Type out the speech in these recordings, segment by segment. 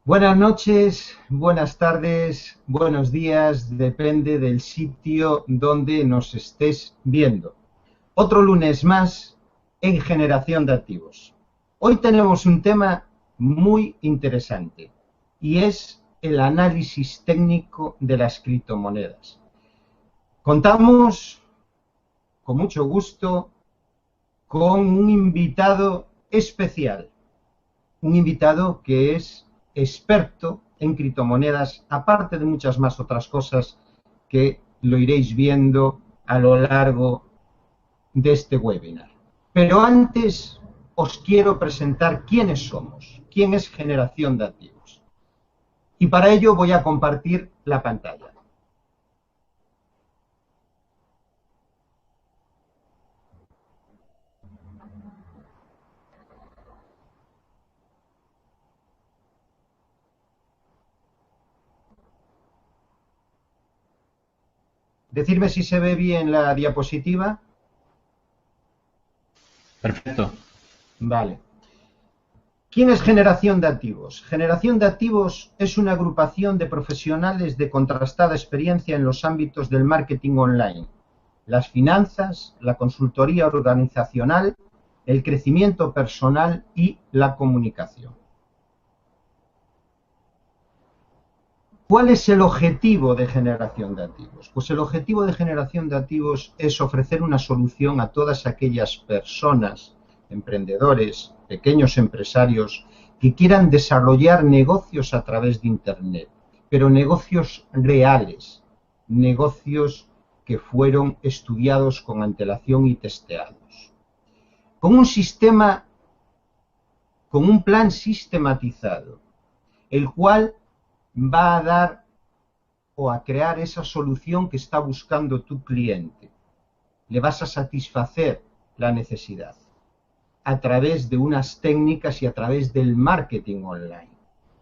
Buenas noches, buenas tardes, buenos días, depende del sitio donde nos estés viendo. Otro lunes más en Generación de Activos. Hoy tenemos un tema muy interesante y es el análisis técnico de las criptomonedas. Contamos con mucho gusto con un invitado especial, un invitado que es experto en criptomonedas, aparte de muchas más otras cosas que lo iréis viendo a lo largo de este webinar. Pero antes os quiero presentar quiénes somos, quién es Generación de Activos. Y para ello voy a compartir la pantalla. Decidme si se ve bien la diapositiva. Perfecto. Vale. ¿Quién es Generación de Activos? Generación de Activos es una agrupación de profesionales de contrastada experiencia en los ámbitos del marketing online, las finanzas, la consultoría organizacional, el crecimiento personal y la comunicación. ¿Cuál es el objetivo de Generación de Activos? Pues el objetivo de Generación de Activos es ofrecer una solución a todas aquellas personas, emprendedores, pequeños empresarios, que quieran desarrollar negocios a través de Internet, pero negocios reales, negocios que fueron estudiados con antelación y testeados. Con un sistema, con un plan sistematizado, el cual va a dar o a crear esa solución que está buscando tu cliente. Le vas a satisfacer la necesidad a través de unas técnicas y a través del marketing online.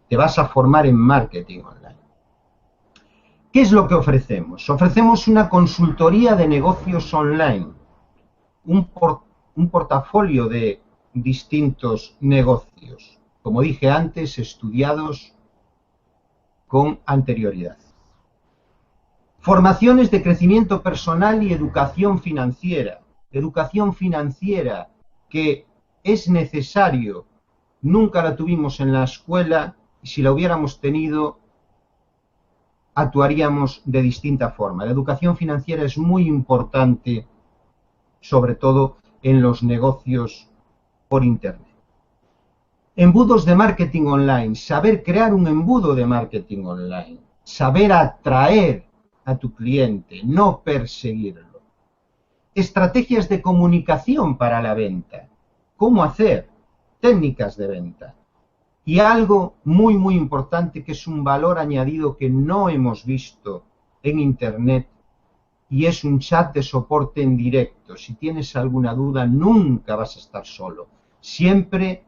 Te vas a formar en marketing online. ¿Qué es lo que ofrecemos? Ofrecemos una consultoría de negocios online, un portafolio de distintos negocios, como dije antes, estudiados con anterioridad. Formaciones de crecimiento personal y educación financiera. Educación financiera que es necesario, nunca la tuvimos en la escuela y si la hubiéramos tenido actuaríamos de distinta forma. La educación financiera es muy importante, sobre todo en los negocios por Internet. Embudos de marketing online, saber crear un embudo de marketing online, saber atraer a tu cliente, no perseguirlo. Estrategias de comunicación para la venta, cómo hacer, técnicas de venta. Y algo muy importante que es un valor añadido que no hemos visto en Internet y es un chat de soporte en directo. Si tienes alguna duda, nunca vas a estar solo. Siempre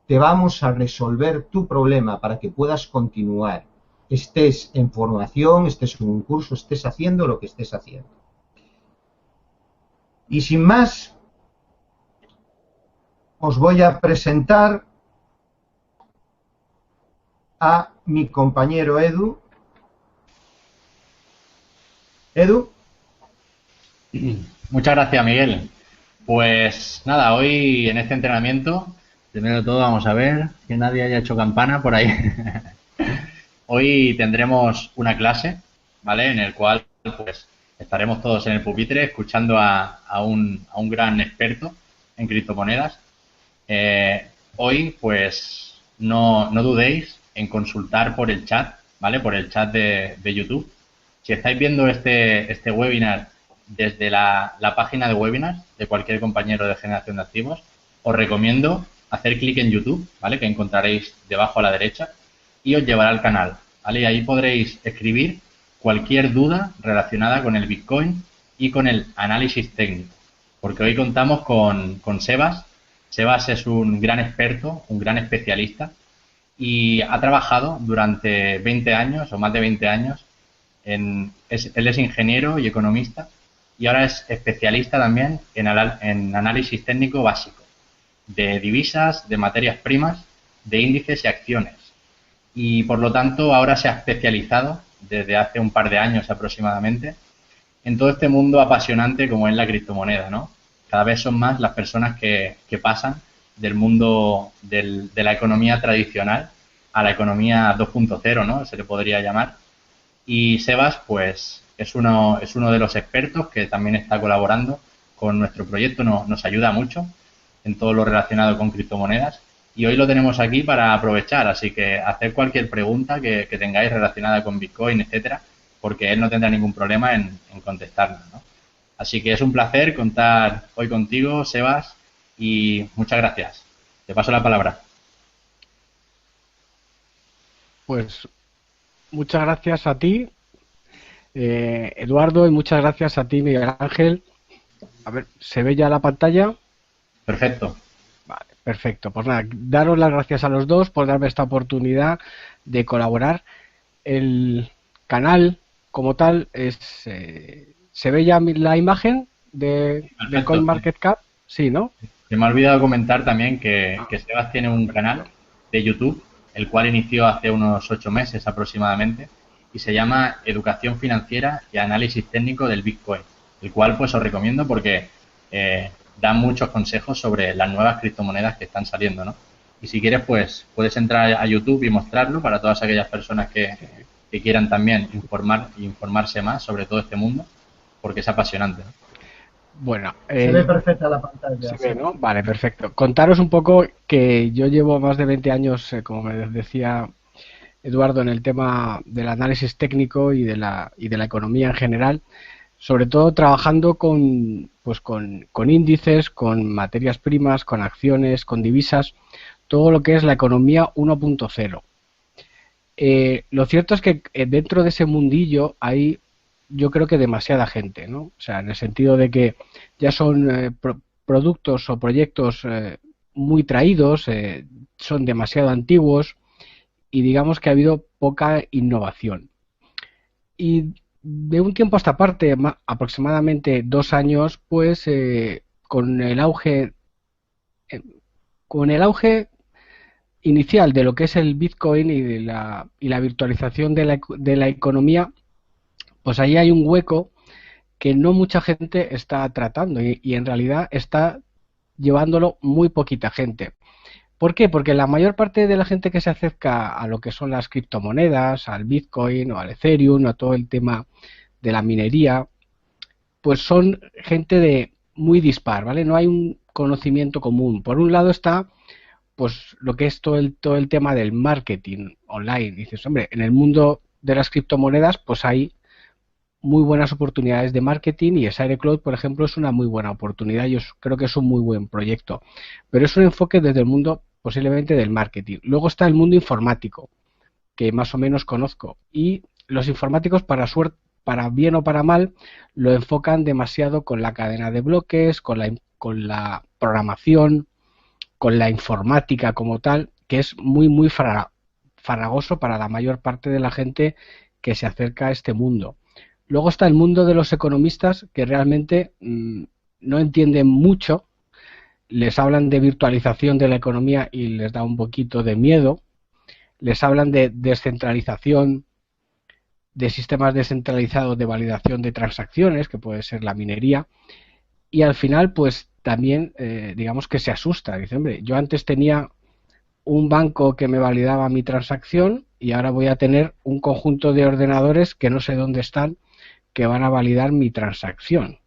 te vamos a resolver tu problema para que puedas continuar. Estés en formación, estés en un curso, estés haciendo lo que estés haciendo. Y sin más, os voy a presentar a mi compañero Edu. Edu. Muchas gracias, Miguel. Pues nada, hoy en este entrenamiento, primero de todo vamos a ver que nadie haya hecho campana por ahí. Hoy tendremos una clase, ¿vale? En el cual pues estaremos todos en el pupitre escuchando a un gran experto en criptomonedas. Hoy pues no dudéis en consultar por el chat, ¿vale? Por el chat de YouTube. Si estáis viendo este webinar desde la página de webinars de cualquier compañero de Generación de Activos, os recomiendo hacer clic en YouTube, ¿vale? Que encontraréis debajo a la derecha y os llevará al canal, ¿vale? Y ahí podréis escribir cualquier duda relacionada con el Bitcoin y con el análisis técnico, porque hoy contamos con Sebas. Sebas es un gran experto, un gran especialista y ha trabajado durante 20 años o más de 20 años. Él es ingeniero y economista y ahora es especialista también en análisis técnico básico de divisas, de materias primas, de índices y acciones. y por lo tanto ahora se ha especializado desde hace un par de años aproximadamente en todo este mundo apasionante como es la criptomoneda, ¿no? Cada vez son más las personas que pasan del mundo de la economía tradicional a la economía 2.0, ¿no? Se le podría llamar. Y Sebas, pues, es uno de los expertos que también está colaborando con nuestro proyecto, nos ayuda mucho en todo lo relacionado con criptomonedas. Y hoy lo tenemos aquí para aprovechar, así que hacer cualquier pregunta que tengáis relacionada con Bitcoin, etcétera, porque él no tendrá ningún problema en contestarnos, ¿no? Así que es un placer contar hoy contigo, Sebas, y muchas gracias. Te paso la palabra. Pues muchas gracias a ti, Eduardo, y muchas gracias a ti, Miguel Ángel. A ver, ¿se ve ya la pantalla? Perfecto. Vale, perfecto. Pues nada, daros las gracias a los dos por darme esta oportunidad de colaborar. El canal como tal ¿se ve ya la imagen de CoinMarketCap? Sí, ¿no? Se me ha olvidado comentar también que Sebas tiene un canal de YouTube, el cual inició hace unos 8 meses aproximadamente, y se llama Educación Financiera y Análisis Técnico del Bitcoin, el cual pues os recomiendo porque da muchos consejos sobre las nuevas criptomonedas que están saliendo, ¿no? Y si quieres, pues puedes entrar a YouTube y mostrarlo para todas aquellas personas que quieran también informarse más sobre todo este mundo, porque es apasionante, ¿no? Bueno, se ve perfecta la pantalla. Se ve, ¿no? Vale, perfecto. Contaros un poco que yo llevo más de 20 años, como me decía Eduardo, en el tema del análisis técnico y de la economía en general, sobre todo trabajando con índices, con materias primas, con acciones, con divisas, todo lo que es la economía 1.0. Lo cierto es que dentro de ese mundillo hay, yo creo que demasiada gente, ¿no? O sea, en el sentido de que ya son productos o proyectos muy traídos, son demasiado antiguos y digamos que ha habido poca innovación. Y de un tiempo a esta parte, aproximadamente 2 años, pues con el auge inicial de lo que es el Bitcoin y de la virtualización de la economía, pues ahí hay un hueco que no mucha gente está tratando y en realidad está llevándolo muy poquita gente. ¿Por qué? Porque la mayor parte de la gente que se acerca a lo que son las criptomonedas, al Bitcoin o al Ethereum, a todo el tema de la minería, pues son gente de muy dispar, ¿vale? No hay un conocimiento común. Por un lado está pues lo que es todo el tema del marketing online. Dices, hombre, en el mundo de las criptomonedas pues hay muy buenas oportunidades de marketing y SireCloud, por ejemplo, es una muy buena oportunidad. Yo creo que es un muy buen proyecto, pero es un enfoque desde el mundo posiblemente del marketing. Luego está el mundo informático, que más o menos conozco, y los informáticos para bien o para mal lo enfocan demasiado con la cadena de bloques, con la programación, con la informática como tal, que es muy farragoso para la mayor parte de la gente que se acerca a este mundo. Luego está el mundo de los economistas que realmente no entienden mucho, les hablan de virtualización de la economía y les da un poquito de miedo, les hablan de descentralización, de sistemas descentralizados de validación de transacciones, que puede ser la minería, y al final pues también digamos que se asusta, dice, hombre, yo antes tenía un banco que me validaba mi transacción y ahora voy a tener un conjunto de ordenadores que no sé dónde están, que van a validar mi transacción.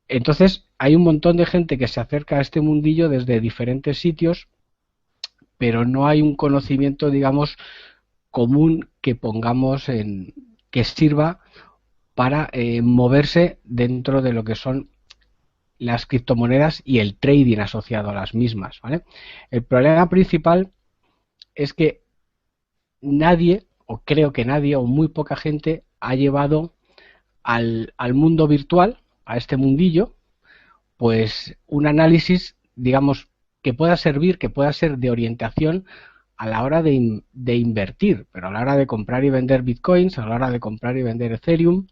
Entonces hay un montón de gente que se acerca a este mundillo desde diferentes sitios, pero no hay un conocimiento, digamos, común que pongamos que sirva para moverse dentro de lo que son las criptomonedas y el trading asociado a las mismas, ¿vale? El problema principal es que nadie, o creo que nadie, o muy poca gente ha llevado al mundo virtual, a este mundillo, pues un análisis, digamos, que pueda servir, que pueda ser de orientación a la hora de invertir, pero a la hora de comprar y vender bitcoins, a la hora de comprar y vender Ethereum.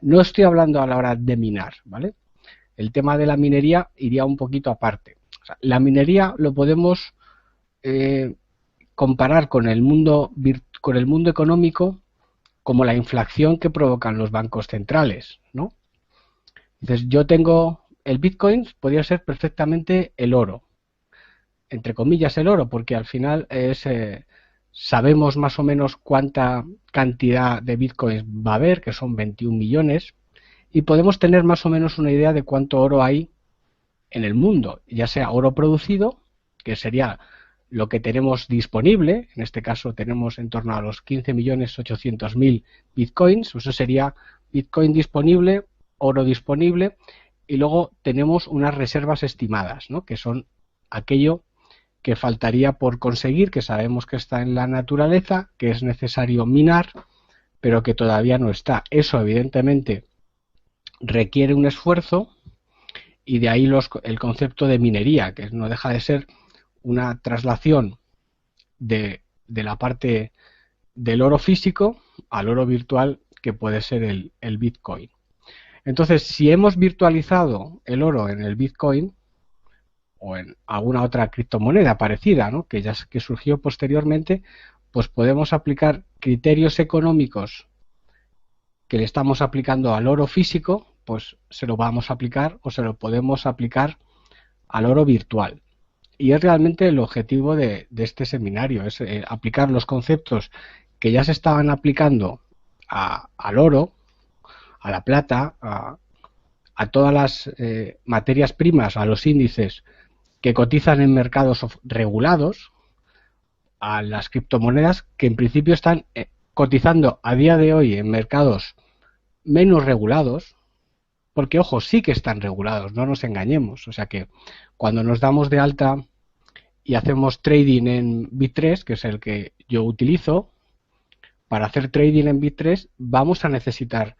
No estoy hablando a la hora de minar, ¿vale? El tema de la minería iría un poquito aparte. O sea, la minería lo podemos comparar con con el mundo económico como la inflación que provocan los bancos centrales, ¿no? Entonces, yo tengo el Bitcoin, podría ser perfectamente el oro, entre comillas el oro, porque al final sabemos más o menos cuánta cantidad de Bitcoins va a haber, que son 21 millones, y podemos tener más o menos una idea de cuánto oro hay en el mundo, ya sea oro producido, que sería lo que tenemos disponible, en este caso tenemos en torno a los 15.800.000 bitcoins, eso sería bitcoin disponible, oro disponible, y luego tenemos unas reservas estimadas, ¿no? Que son aquello que faltaría por conseguir, que sabemos que está en la naturaleza, que es necesario minar, pero que todavía no está. Eso evidentemente requiere un esfuerzo, y de ahí el concepto de minería, que no deja de ser una traslación de la parte del oro físico al oro virtual, que puede ser el Bitcoin. Entonces, si hemos virtualizado el oro en el Bitcoin o en alguna otra criptomoneda parecida, ¿no? que surgió posteriormente, pues podemos aplicar criterios económicos que le estamos aplicando al oro físico, pues se lo vamos a aplicar o se lo podemos aplicar al oro virtual. Y es realmente el objetivo de este seminario, es aplicar los conceptos que ya se estaban aplicando al oro, a la plata, a todas las materias primas, a los índices que cotizan en mercados regulados, a las criptomonedas que en principio están cotizando a día de hoy en mercados menos regulados, porque ojo, sí que están regulados, no nos engañemos. O sea que cuando nos damos de alta y hacemos trading en Bit3, que es el que yo utilizo, para hacer trading en Bit3 vamos a necesitar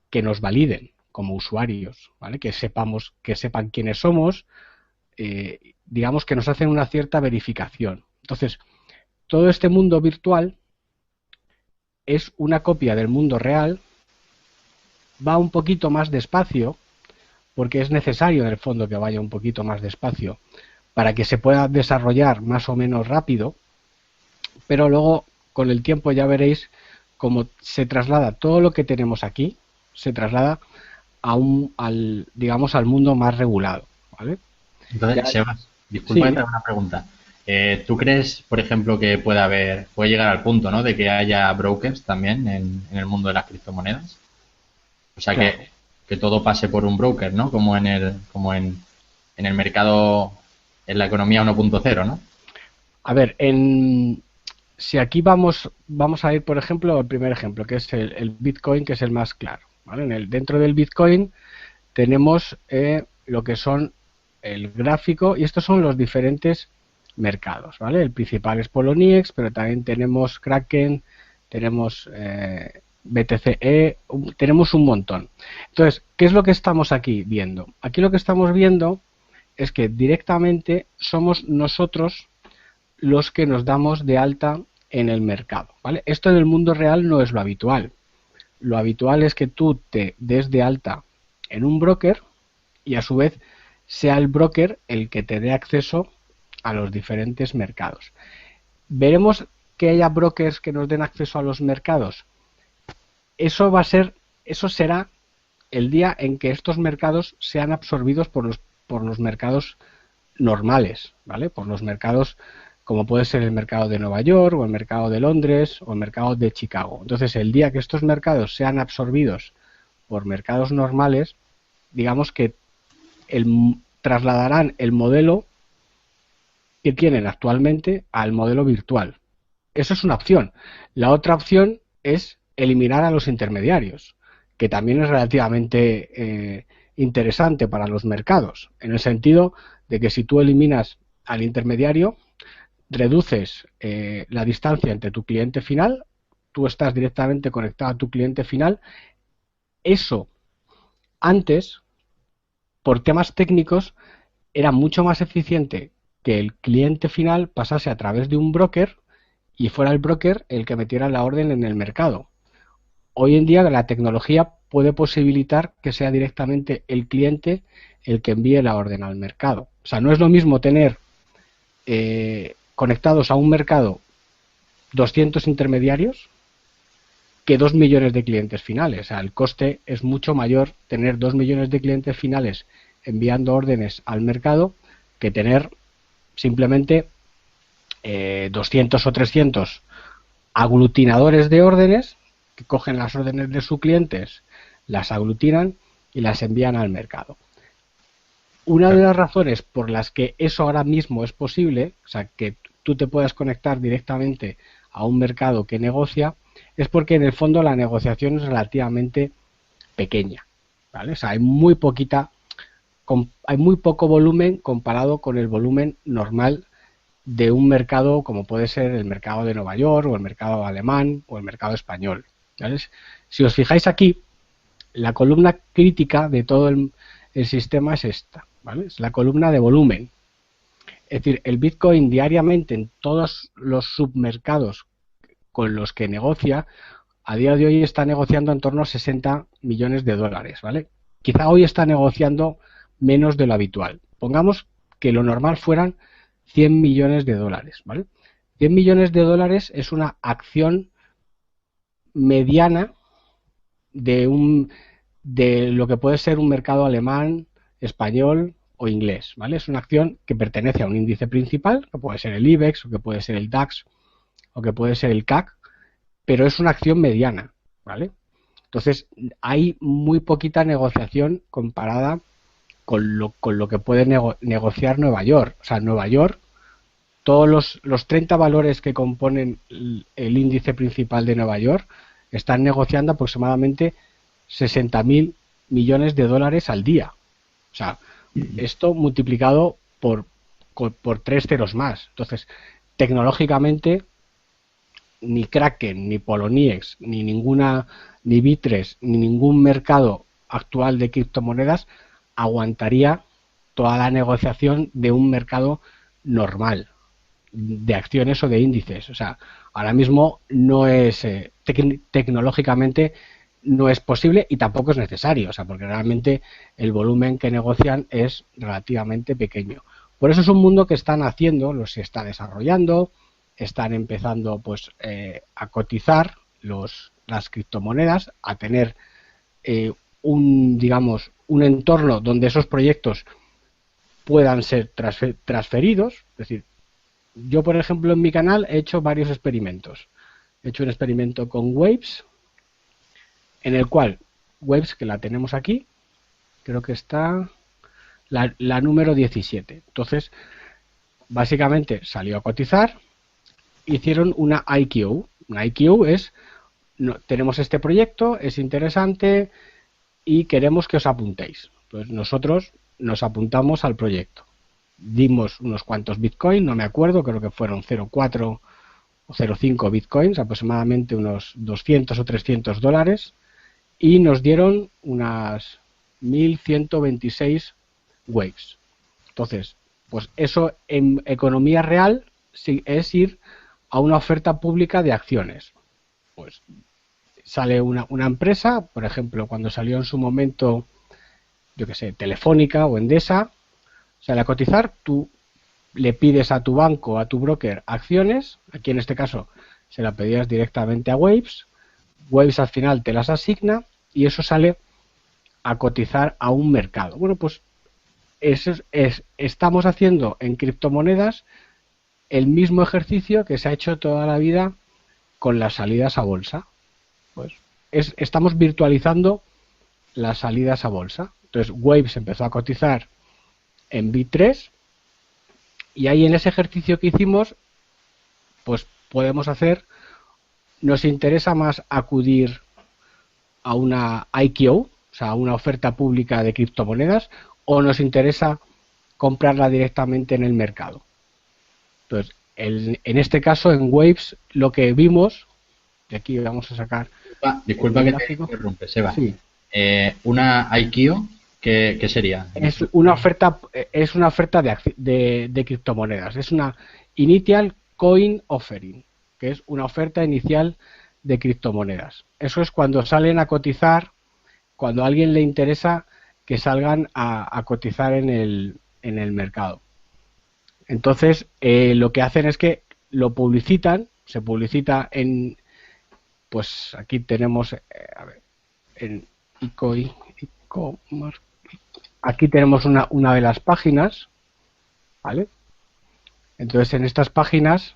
que nos validen como usuarios, ¿vale? Que sepan quiénes somos, digamos que nos hacen una cierta verificación. Entonces, todo este mundo virtual es una copia del mundo real, va un poquito más despacio, porque es necesario en el fondo que vaya un poquito más despacio para que se pueda desarrollar más o menos rápido, pero luego con el tiempo ya veréis cómo se traslada todo lo que tenemos aquí, se traslada digamos al mundo más regulado, ¿vale? Entonces, Sebas, disculpa que te haga una pregunta. ¿Tú crees, por ejemplo, que puede llegar al punto, ¿no?, de que haya brokers también en el mundo de las criptomonedas? O sea, claro, que todo pase por un broker, ¿no? Como en el mercado, en la economía 1.0, ¿no? A ver, si aquí vamos a ir, por ejemplo, al primer ejemplo, que es el Bitcoin, que es el más claro, ¿vale? Dentro del Bitcoin tenemos lo que son el gráfico, y estos son los diferentes mercados, ¿vale? El principal es Poloniex, pero también tenemos Kraken, tenemos BTC, tenemos un montón. Entonces, ¿qué es lo que estamos aquí viendo? Aquí lo que estamos viendo es que directamente somos nosotros los que nos damos de alta en el mercado, ¿vale? Esto en el mundo real no es lo habitual. Lo habitual es que tú te des de alta en un broker y a su vez sea el broker el que te dé acceso a los diferentes mercados. Veremos que haya brokers que nos den acceso a los mercados. Eso será el día en que estos mercados sean absorbidos por los mercados normales, ¿vale? Por los mercados como puede ser el mercado de Nueva York o el mercado de Londres o el mercado de Chicago. Entonces, el día que estos mercados sean absorbidos por mercados normales, digamos que trasladarán el modelo que tienen actualmente al modelo virtual. Eso es una opción. La otra opción es eliminar a los intermediarios, que también es relativamente interesante para los mercados, en el sentido de que si tú eliminas al intermediario, reduces la distancia entre tu cliente final, tú estás directamente conectado a tu cliente final. Eso antes, por temas técnicos, era mucho más eficiente que el cliente final pasase a través de un broker y fuera el broker el que metiera la orden en el mercado. Hoy en día la tecnología puede posibilitar que sea directamente el cliente el que envíe la orden al mercado. O sea, no es lo mismo tener conectados a un mercado 200 intermediarios que 2 millones de clientes finales. O sea, el coste es mucho mayor tener 2 millones de clientes finales enviando órdenes al mercado que tener simplemente 200 o 300 aglutinadores de órdenes que cogen las órdenes de sus clientes, las aglutinan y las envían al mercado. Una de las razones por las que eso ahora mismo es posible, o sea, que tú te puedas conectar directamente a un mercado que negocia, es porque en el fondo la negociación es relativamente pequeña, ¿vale? O sea, hay muy poco volumen comparado con el volumen normal de un mercado como puede ser el mercado de Nueva York o el mercado alemán o el mercado español, ¿vale? Si os fijáis aquí, la columna crítica de todo el sistema es esta, ¿vale? Es la columna de volumen. Es decir, el Bitcoin diariamente en todos los submercados con los que negocia, a día de hoy está negociando en torno a 60 millones de dólares, ¿vale? Quizá hoy está negociando menos de lo habitual. Pongamos que lo normal fueran 100 millones de dólares, ¿vale? 100 millones de dólares es una acción mediana de lo que puede ser un mercado alemán, español o inglés, ¿vale? Es una acción que pertenece a un índice principal, que puede ser el IBEX, o que puede ser el DAX, o que puede ser el CAC, pero es una acción mediana, ¿vale? Entonces, hay muy poquita negociación comparada con lo que puede negociar Nueva York. O sea, Nueva York, todos los 30 valores que componen el índice principal de Nueva York están negociando aproximadamente 60.000 millones de dólares al día. O sea, esto multiplicado por 3 ceros más. Entonces, tecnológicamente, ni Kraken, ni Poloniex, ni Bittrex, ni ningún mercado actual de criptomonedas aguantaría toda la negociación de un mercado normal de acciones o de índices. O sea, ahora mismo no es tecnológicamente no es posible y tampoco es necesario, o sea, porque realmente el volumen que negocian es relativamente pequeño. Por eso es un mundo que están haciendo, los se está desarrollando, están empezando pues a cotizar las criptomonedas, a tener digamos un entorno donde esos proyectos puedan ser transferidos. Es decir, yo por ejemplo en mi canal he hecho varios experimentos. He hecho un experimento con Waves, en el cual Waves, que la tenemos aquí, creo que está la número 17. Entonces, básicamente salió a cotizar, hicieron una IQ. Una IQ es, tenemos este proyecto, es interesante y queremos que os apuntéis. Pues nosotros nos apuntamos al proyecto. Dimos unos cuantos Bitcoin, no me acuerdo, creo que fueron 0,4 o 0,5 Bitcoins, aproximadamente unos 200 o 300 dólares, y nos dieron unas 1.126 Waves. Entonces, pues eso en economía real es ir a una oferta pública de acciones. Pues sale una empresa, por ejemplo, cuando salió en su momento, yo que sé, Telefónica o Endesa, sale a cotizar, tú le pides a tu banco, a tu broker, acciones, aquí en este caso se la pedías directamente a Waves, Waves al final te las asigna y eso sale a cotizar a un mercado. Bueno, pues estamos haciendo en criptomonedas el mismo ejercicio que se ha hecho toda la vida con las salidas a bolsa. Pues estamos virtualizando las salidas a bolsa. Entonces Waves empezó a cotizar en Bittrex y ahí en ese ejercicio que hicimos pues podemos hacer, nos interesa más acudir a una ICO, o sea, a una oferta pública de criptomonedas, o nos interesa comprarla directamente en el mercado. Entonces, en este caso, en Waves, lo que vimos, de aquí vamos a sacar... Disculpa que te interrumpe, Seba. Sí. Una ICO, ¿qué sería? Es una oferta de criptomonedas. Es una Initial Coin Offering, que es una oferta inicial de criptomonedas. Eso es cuando salen a cotizar, cuando a alguien le interesa que salgan a cotizar en el mercado. Entonces, lo que hacen es que lo publicitan, o se publicita en, pues aquí tenemos, a ver, en e-commerce, aquí tenemos una de las páginas, ¿vale? Entonces en estas páginas,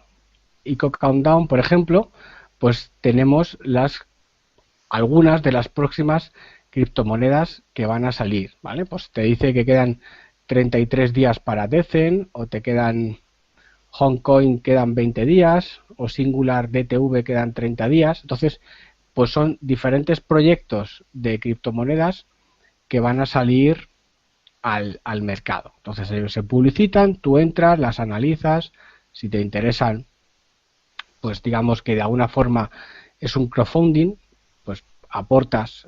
Eco Countdown, por ejemplo, pues tenemos algunas de las próximas criptomonedas que van a salir, ¿vale? Pues te dice que quedan 33 días para Decen, o te quedan Hongcoin quedan 20 días, o Singular DTV quedan 30 días. Entonces, pues son diferentes proyectos de criptomonedas que van a salir al mercado. Entonces ellos se publicitan, tú entras, las analizas, si te interesan, pues digamos que de alguna forma es un crowdfunding, pues aportas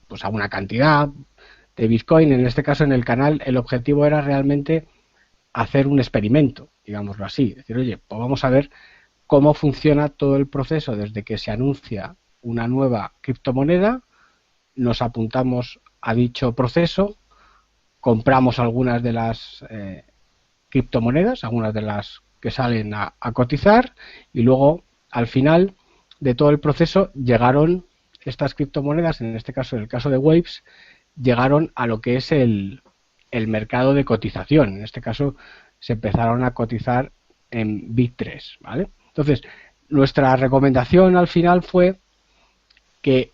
pues alguna cantidad de Bitcoin. En este caso en el canal el objetivo era realmente hacer un experimento, digámoslo así, decir, oye, pues vamos a ver cómo funciona todo el proceso desde que se anuncia una nueva criptomoneda, nos apuntamos a dicho proceso, compramos algunas de las criptomonedas, algunas de las que salen a cotizar, y luego al final de todo el proceso llegaron estas criptomonedas, en este caso, en el caso de Waves, llegaron a lo que es el mercado de cotización. En este caso se empezaron a cotizar en Bit3, ¿vale? Entonces, nuestra recomendación al final fue que,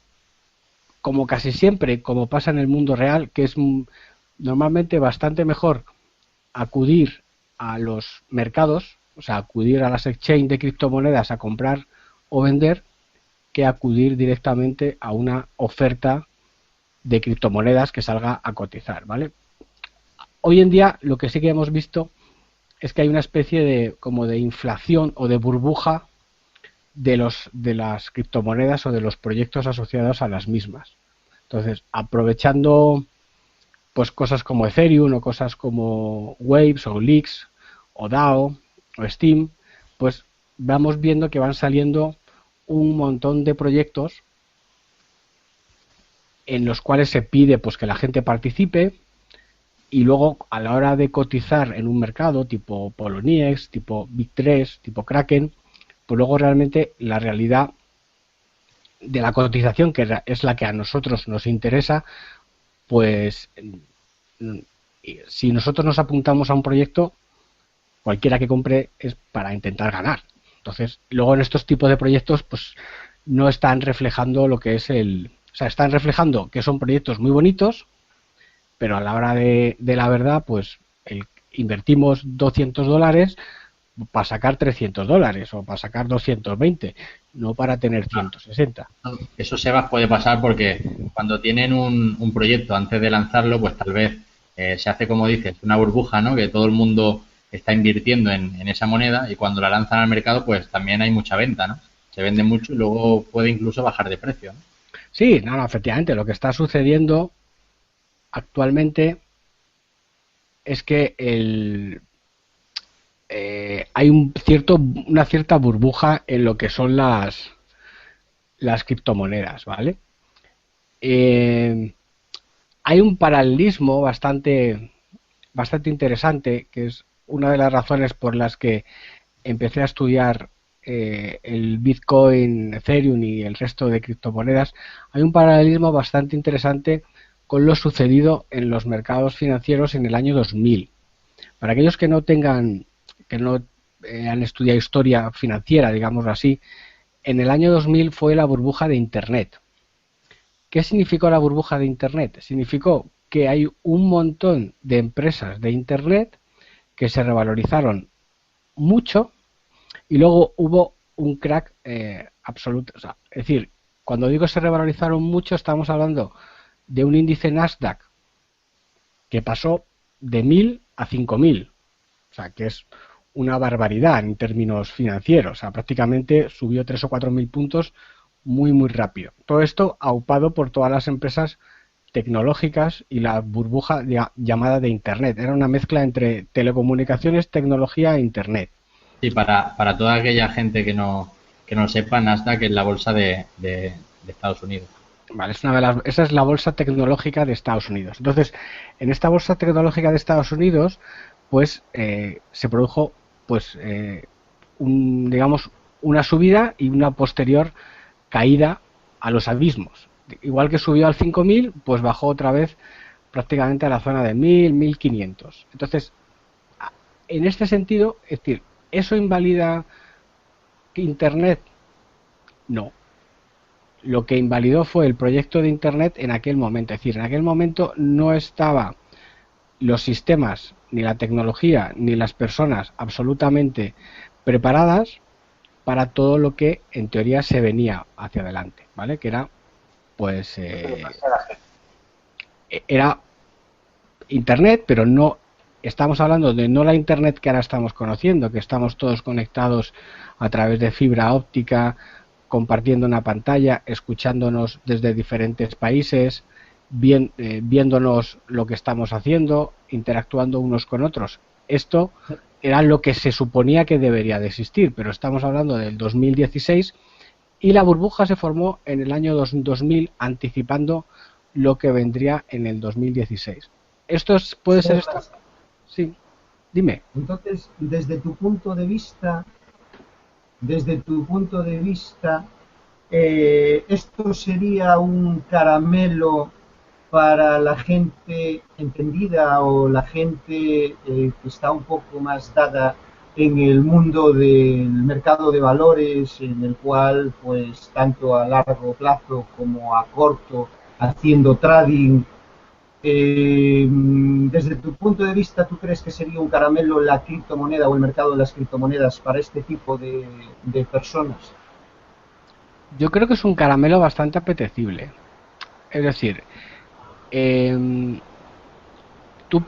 como casi siempre, como pasa en el mundo real, que es normalmente bastante mejor acudir a los mercados, o sea, acudir a las exchange de criptomonedas a comprar o vender, que acudir directamente a una oferta de criptomonedas que salga a cotizar, ¿vale? Hoy en día lo que sí que hemos visto es que hay una especie de como de inflación o de burbuja de las criptomonedas o de los proyectos asociados a las mismas. Entonces, aprovechando pues cosas como Ethereum o cosas como Waves o Leaks o DAO o Steam, pues vamos viendo que van saliendo un montón de proyectos en los cuales se pide pues que la gente participe, y luego a la hora de cotizar en un mercado tipo Poloniex, tipo Bit3, tipo Kraken, pues luego realmente la realidad de la cotización, que es la que a nosotros nos interesa, pues si nosotros nos apuntamos a un proyecto, cualquiera que compre es para intentar ganar. Entonces, luego en estos tipos de proyectos pues no están reflejando lo que es o sea, están reflejando que son proyectos muy bonitos, pero a la hora de la verdad, pues invertimos $200 para sacar $300 o para sacar 220, no para tener 160. Eso, Sebas, puede pasar porque cuando tienen un proyecto antes de lanzarlo, pues tal vez se hace, como dices, una burbuja, ¿no? Que todo el mundo está invirtiendo en esa moneda, y cuando la lanzan al mercado, pues también hay mucha venta, ¿no? Se vende mucho y luego puede incluso bajar de precio, ¿no? Sí, no, efectivamente, lo que está sucediendo actualmente es que hay una cierta burbuja en lo que son las criptomonedas, ¿vale? Hay un paralelismo bastante interesante, que es una de las razones por las que empecé a estudiar el Bitcoin, Ethereum y el resto de criptomonedas. Hay un paralelismo bastante interesante con lo sucedido en los mercados financieros en el año 2000. Para aquellos que no han estudiado historia financiera, digámoslo así, en el año 2000 fue la burbuja de Internet. ¿Qué significó la burbuja de Internet? Significó que hay un montón de empresas de Internet que se revalorizaron mucho y luego hubo un crack absoluto. O sea, es decir, cuando digo se revalorizaron mucho, estamos hablando de un índice Nasdaq que pasó de 1000 a 5000, o sea, que es una barbaridad en términos financieros. O sea, prácticamente subió 3 o 4000 puntos muy rápido. Todo esto aupado por todas las empresas tecnológicas y la burbuja llamada de Internet. Era una mezcla entre telecomunicaciones, tecnología e Internet. Sí, para toda aquella gente que no sepa, Nasdaq es la bolsa de Estados Unidos. Vale, esa es la bolsa tecnológica de Estados Unidos. Entonces, en esta bolsa tecnológica de Estados Unidos, pues se produjo, pues, digamos, una subida y una posterior caída a los abismos. Igual que subió al 5000, pues bajó otra vez prácticamente a la zona de 1000, 1500. Entonces, en este sentido, es decir, ¿eso invalida Internet? No. Lo que invalidó fue el proyecto de Internet en aquel momento. Es decir, en aquel momento no estaban los sistemas, ni la tecnología, ni las personas absolutamente preparadas para todo lo que en teoría se venía hacia adelante, ¿vale? Que era, pues, era Internet, pero no estamos hablando de no la Internet que ahora estamos conociendo, que estamos todos conectados a través de fibra óptica, compartiendo una pantalla, escuchándonos desde diferentes países, viéndonos lo que estamos haciendo, interactuando unos con otros. Esto era lo que se suponía que debería de existir, pero estamos hablando del 2016 y la burbuja se formó en el año 2000, anticipando lo que vendría en el 2016. ¿Esto puede ser esto? Sí, dime. Entonces, desde tu punto de vista, esto sería un caramelo para la gente entendida o la gente que está un poco más dada en el mundo del mercado de valores, en el cual, pues, tanto a largo plazo como a corto, haciendo trading. Desde tu punto de vista, ¿tú crees que sería un caramelo la criptomoneda o el mercado de las criptomonedas para este tipo de personas? Yo creo que es un caramelo bastante apetecible. Es decir, tú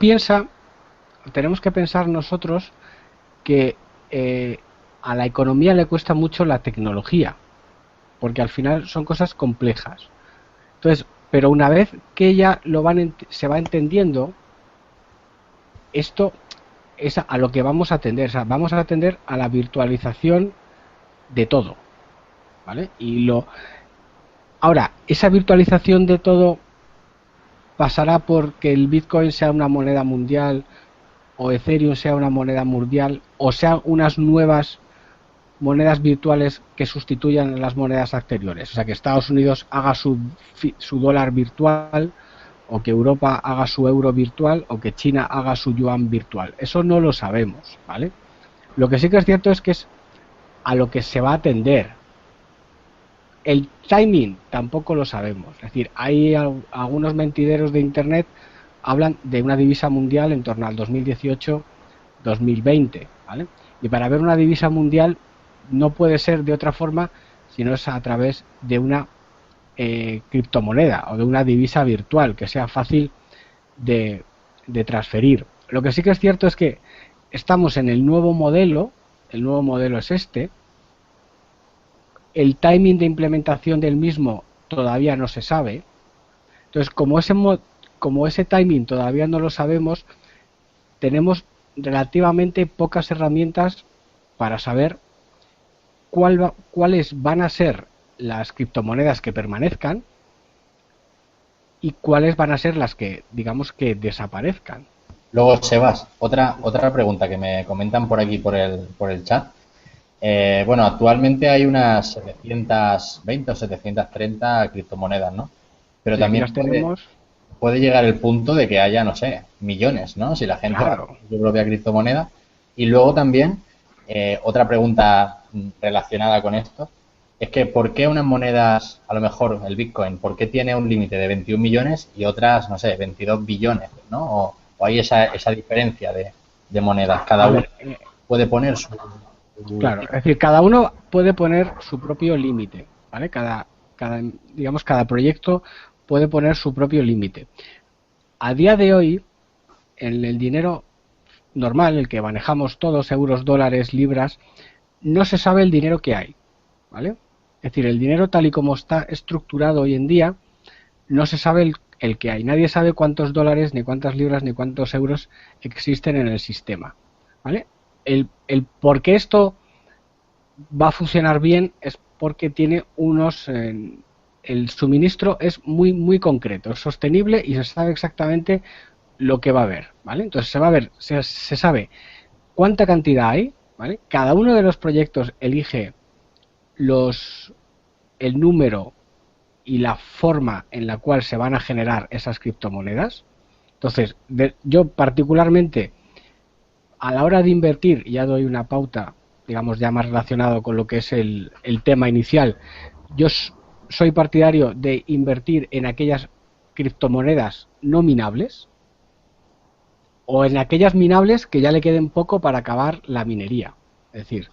tenemos que pensar nosotros que a la economía le cuesta mucho la tecnología, porque al final son cosas complejas. Entonces, pero una vez que ella se va entendiendo, esto es a lo que vamos a atender. O sea, vamos a atender a la virtualización de todo, ¿vale? Ahora, esa virtualización de todo pasará por que el Bitcoin sea una moneda mundial, o Ethereum sea una moneda mundial, o sean unas nuevas monedas virtuales que sustituyan a las monedas anteriores. O sea, que Estados Unidos haga su dólar virtual, o que Europa haga su euro virtual, o que China haga su yuan virtual. Eso no lo sabemos, ¿vale? Lo que sí que es cierto es que es a lo que se va a atender. El timing tampoco lo sabemos. Es decir, hay algunos mentideros de Internet hablan de una divisa mundial en torno al 2018-2020, ¿vale? Y para ver una divisa mundial no puede ser de otra forma si no es a través de una criptomoneda o de una divisa virtual que sea fácil de transferir. Lo que sí que es cierto es que estamos en el nuevo modelo es este, el timing de implementación del mismo todavía no se sabe. Entonces, como ese timing todavía no lo sabemos, tenemos relativamente pocas herramientas para saber cuáles van a ser las criptomonedas que permanezcan y cuáles van a ser las que, digamos, que desaparezcan. Luego, Sebas, otra pregunta que me comentan por aquí por el chat. Bueno, actualmente hay unas 720 o 730 criptomonedas, ¿no? Pero sí, también puede llegar el punto de que haya, no sé, millones, ¿no? Si la gente va a su propia criptomoneda. Y luego también, otra pregunta relacionada con esto, es que ¿por qué unas monedas, a lo mejor el Bitcoin, por qué tiene un límite de 21 millones y otras, no sé, 22 billones, ¿no? O hay esa diferencia de monedas. Cada uno puede poner su... Claro, es decir, cada uno puede poner su propio límite, ¿vale? Cada proyecto puede poner su propio límite. A día de hoy, en el dinero normal, el que manejamos todos, euros, dólares, libras, no se sabe el dinero que hay, ¿vale? Es decir, el dinero tal y como está estructurado hoy en día, no se sabe el que hay. Nadie sabe cuántos dólares, ni cuántas libras, ni cuántos euros existen en el sistema, ¿vale? El por qué esto va a funcionar bien es porque tiene el suministro es muy muy concreto, es sostenible y se sabe exactamente lo que va a haber, ¿vale? Entonces se sabe cuánta cantidad hay, ¿vale? Cada uno de los proyectos elige el número y la forma en la cual se van a generar esas criptomonedas. Entonces, yo particularmente, a la hora de invertir, ya doy una pauta, digamos, ya más relacionado con lo que es el tema inicial. Yo soy partidario de invertir en aquellas criptomonedas no minables o en aquellas minables que ya le queden poco para acabar la minería. Es decir,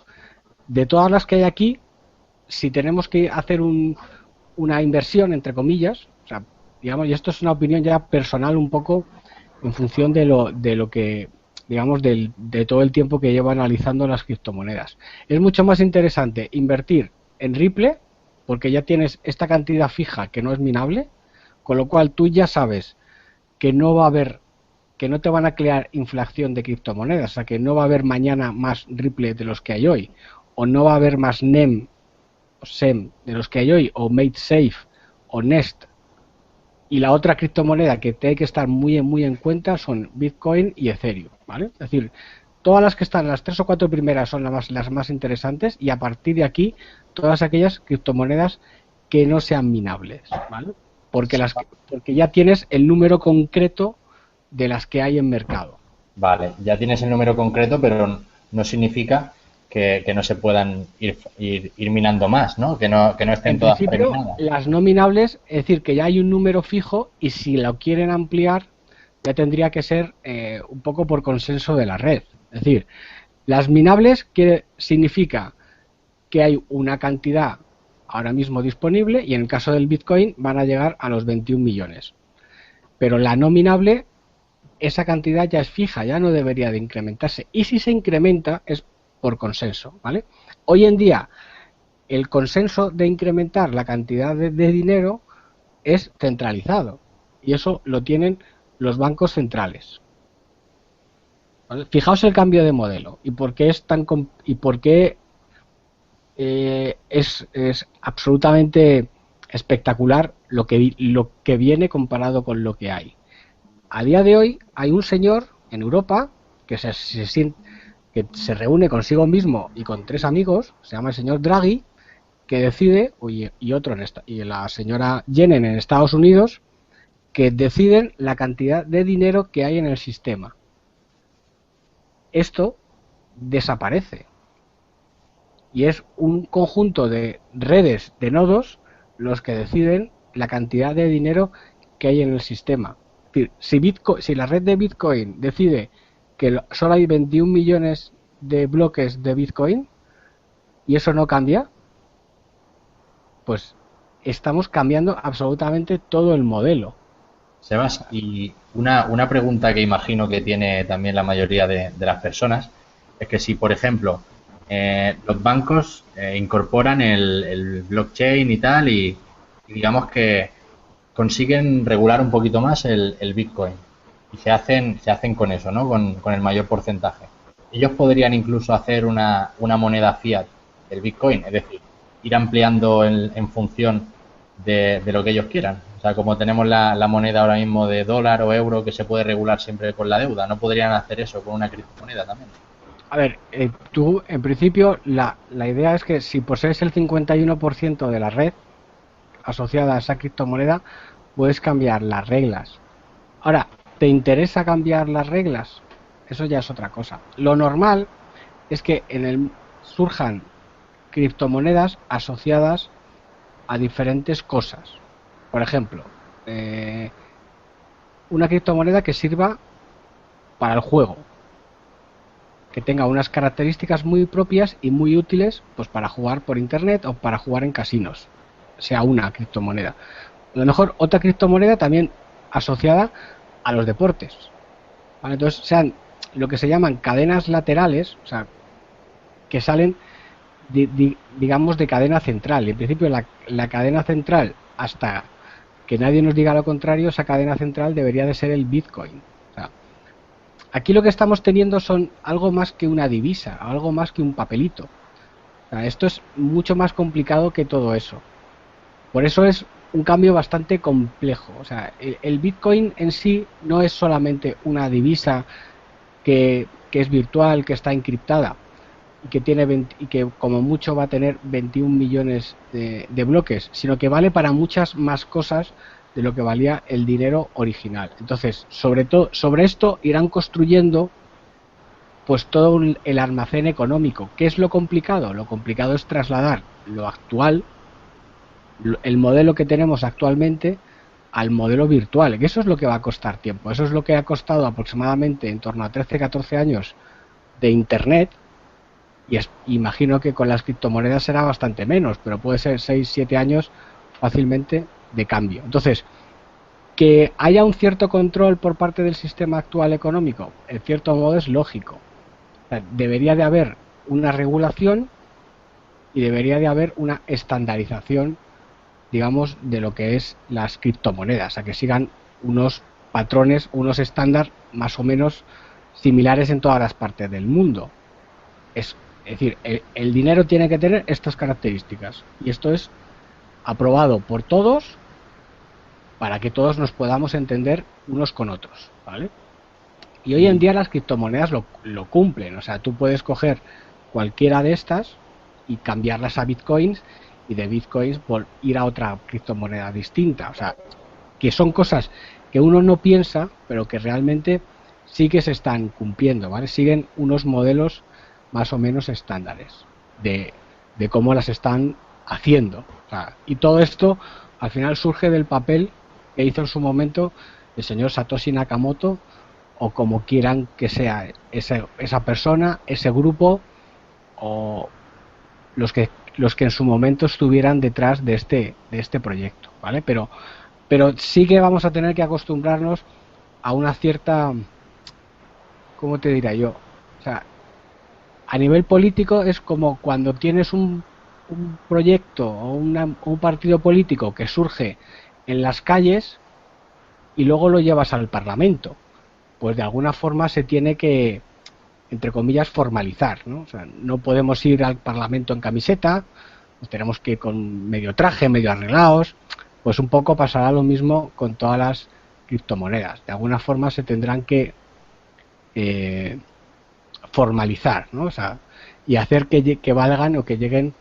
de todas las que hay aquí, si tenemos que hacer una inversión, entre comillas, o sea, digamos, y esto es una opinión ya personal un poco en función de lo que, digamos, de todo el tiempo que llevo analizando las criptomonedas. Es mucho más interesante invertir en Ripple, porque ya tienes esta cantidad fija que no es minable, con lo cual tú ya sabes que no va a haber, que no te van a crear inflación de criptomonedas, o sea, que no va a haber mañana más Ripple de los que hay hoy, o no va a haber más NEM o SEM de los que hay hoy, o MadeSafe o Nest. Y la otra criptomoneda que te hay que estar muy en cuenta son Bitcoin y Ethereum, ¿vale? Es decir, todas las que están, las 3 o 4 primeras son las más interesantes, y a partir de aquí todas aquellas criptomonedas que no sean minables, ¿vale? Porque ya tienes el número concreto de las que hay en mercado. Vale, ya tienes el número concreto, pero no significa que no se puedan ir minando más, ¿no? Que no estén todas terminadas. Las no minables, es decir, que ya hay un número fijo, y si lo quieren ampliar ya tendría que ser un poco por consenso de la red. Es decir, las minables significa que hay una cantidad ahora mismo disponible, y en el caso del Bitcoin van a llegar a los 21 millones. Pero la no minable, esa cantidad ya es fija, ya no debería de incrementarse. Y si se incrementa es por consenso, ¿vale? Hoy en día el consenso de incrementar la cantidad de dinero es centralizado, y eso lo tienen los bancos centrales. ¿Vale? Fijaos el cambio de modelo y por qué es absolutamente espectacular lo que viene comparado con lo que hay. A día de hoy hay un señor en Europa que que se reúne consigo mismo y con 3 amigos, se llama el señor Draghi, que decide, y la señora Yellen en Estados Unidos, que deciden la cantidad de dinero que hay en el sistema. Esto desaparece, y es un conjunto de redes de nodos los que deciden la cantidad de dinero que hay en el sistema. Es decir, si la red de Bitcoin decide que solo hay 21 millones de bloques de Bitcoin y eso no cambia, pues estamos cambiando absolutamente todo el modelo. Sebas, y una pregunta que imagino que tiene también la mayoría de las personas es que si, por ejemplo, los bancos incorporan el blockchain y tal, y digamos que consiguen regular un poquito más el Bitcoin, y se hacen con eso, ¿no? Con el mayor porcentaje. Ellos podrían incluso hacer una moneda fiat del Bitcoin, es decir, ir ampliando en función de lo que ellos quieran. O sea, como tenemos la moneda ahora mismo de dólar o euro que se puede regular siempre con la deuda, ¿no podrían hacer eso con una criptomoneda también? A ver, tú, en principio, la idea es que si posees el 51% de la red asociada a esa criptomoneda, puedes cambiar las reglas. Ahora, ¿te interesa cambiar las reglas? Eso ya es otra cosa. Lo normal es que surjan criptomonedas asociadas a diferentes cosas. Por ejemplo, una criptomoneda que sirva para el juego, que tenga unas características muy propias y muy útiles, pues para jugar por internet o para jugar en casinos, sea una criptomoneda. A lo mejor otra criptomoneda también asociada a los deportes, ¿vale? Entonces sean lo que se llaman cadenas laterales, o sea, que salen digamos de cadena central, y en principio la cadena central, hasta que nadie nos diga lo contrario, esa cadena central debería de ser el Bitcoin. O sea, aquí lo que estamos teniendo son algo más que una divisa, algo más que un papelito. O sea, esto es mucho más complicado que todo eso. Por eso es un cambio bastante complejo. O sea, el Bitcoin en sí no es solamente una divisa que es virtual, que está encriptada. y que tiene y que como mucho va a tener 21 millones de bloques, sino que vale para muchas más cosas de lo que valía el dinero original. Entonces, sobre esto irán construyendo pues todo el almacén económico. ¿Qué es lo complicado? Lo complicado es trasladar lo actual, el modelo que tenemos actualmente, al modelo virtual, que eso es lo que va a costar tiempo. Eso es lo que ha costado aproximadamente en torno a 13-14 años de Internet, y imagino que con las criptomonedas será bastante menos, pero puede ser 6-7 años fácilmente de cambio. Entonces, que haya un cierto control por parte del sistema actual económico, en cierto modo es lógico. O sea, debería de haber una regulación y debería de haber una estandarización, digamos, de lo que es las criptomonedas, a que sigan unos patrones, unos estándares más o menos similares en todas las partes del mundo. Es decir, el dinero tiene que tener estas características y esto es aprobado por todos para que todos nos podamos entender unos con otros, ¿vale? Y hoy en día las criptomonedas lo cumplen. O sea, tú puedes coger cualquiera de estas y cambiarlas a bitcoins, y de bitcoins por ir a otra criptomoneda distinta. O sea, que son cosas que uno no piensa, pero que realmente sí que se están cumpliendo, ¿vale? Siguen unos modelos más o menos estándares de cómo las están haciendo. O sea, y todo esto al final surge del papel que hizo en su momento el señor Satoshi Nakamoto, o como quieran que sea esa persona, ese grupo, o los que en su momento estuvieran detrás de este proyecto, ¿vale? Pero sí que vamos a tener que acostumbrarnos a una cierta, ¿cómo te diría yo? O sea, a nivel político es como cuando tienes un proyecto o un partido político que surge en las calles y luego lo llevas al Parlamento. Pues de alguna forma se tiene que, entre comillas, formalizar, ¿no? O sea, no podemos ir al Parlamento en camiseta, pues tenemos que ir con medio traje, medio arreglados. Pues un poco pasará lo mismo con todas las criptomonedas. De alguna forma se tendrán que formalizar, ¿no? O sea, y hacer que valgan o que lleguen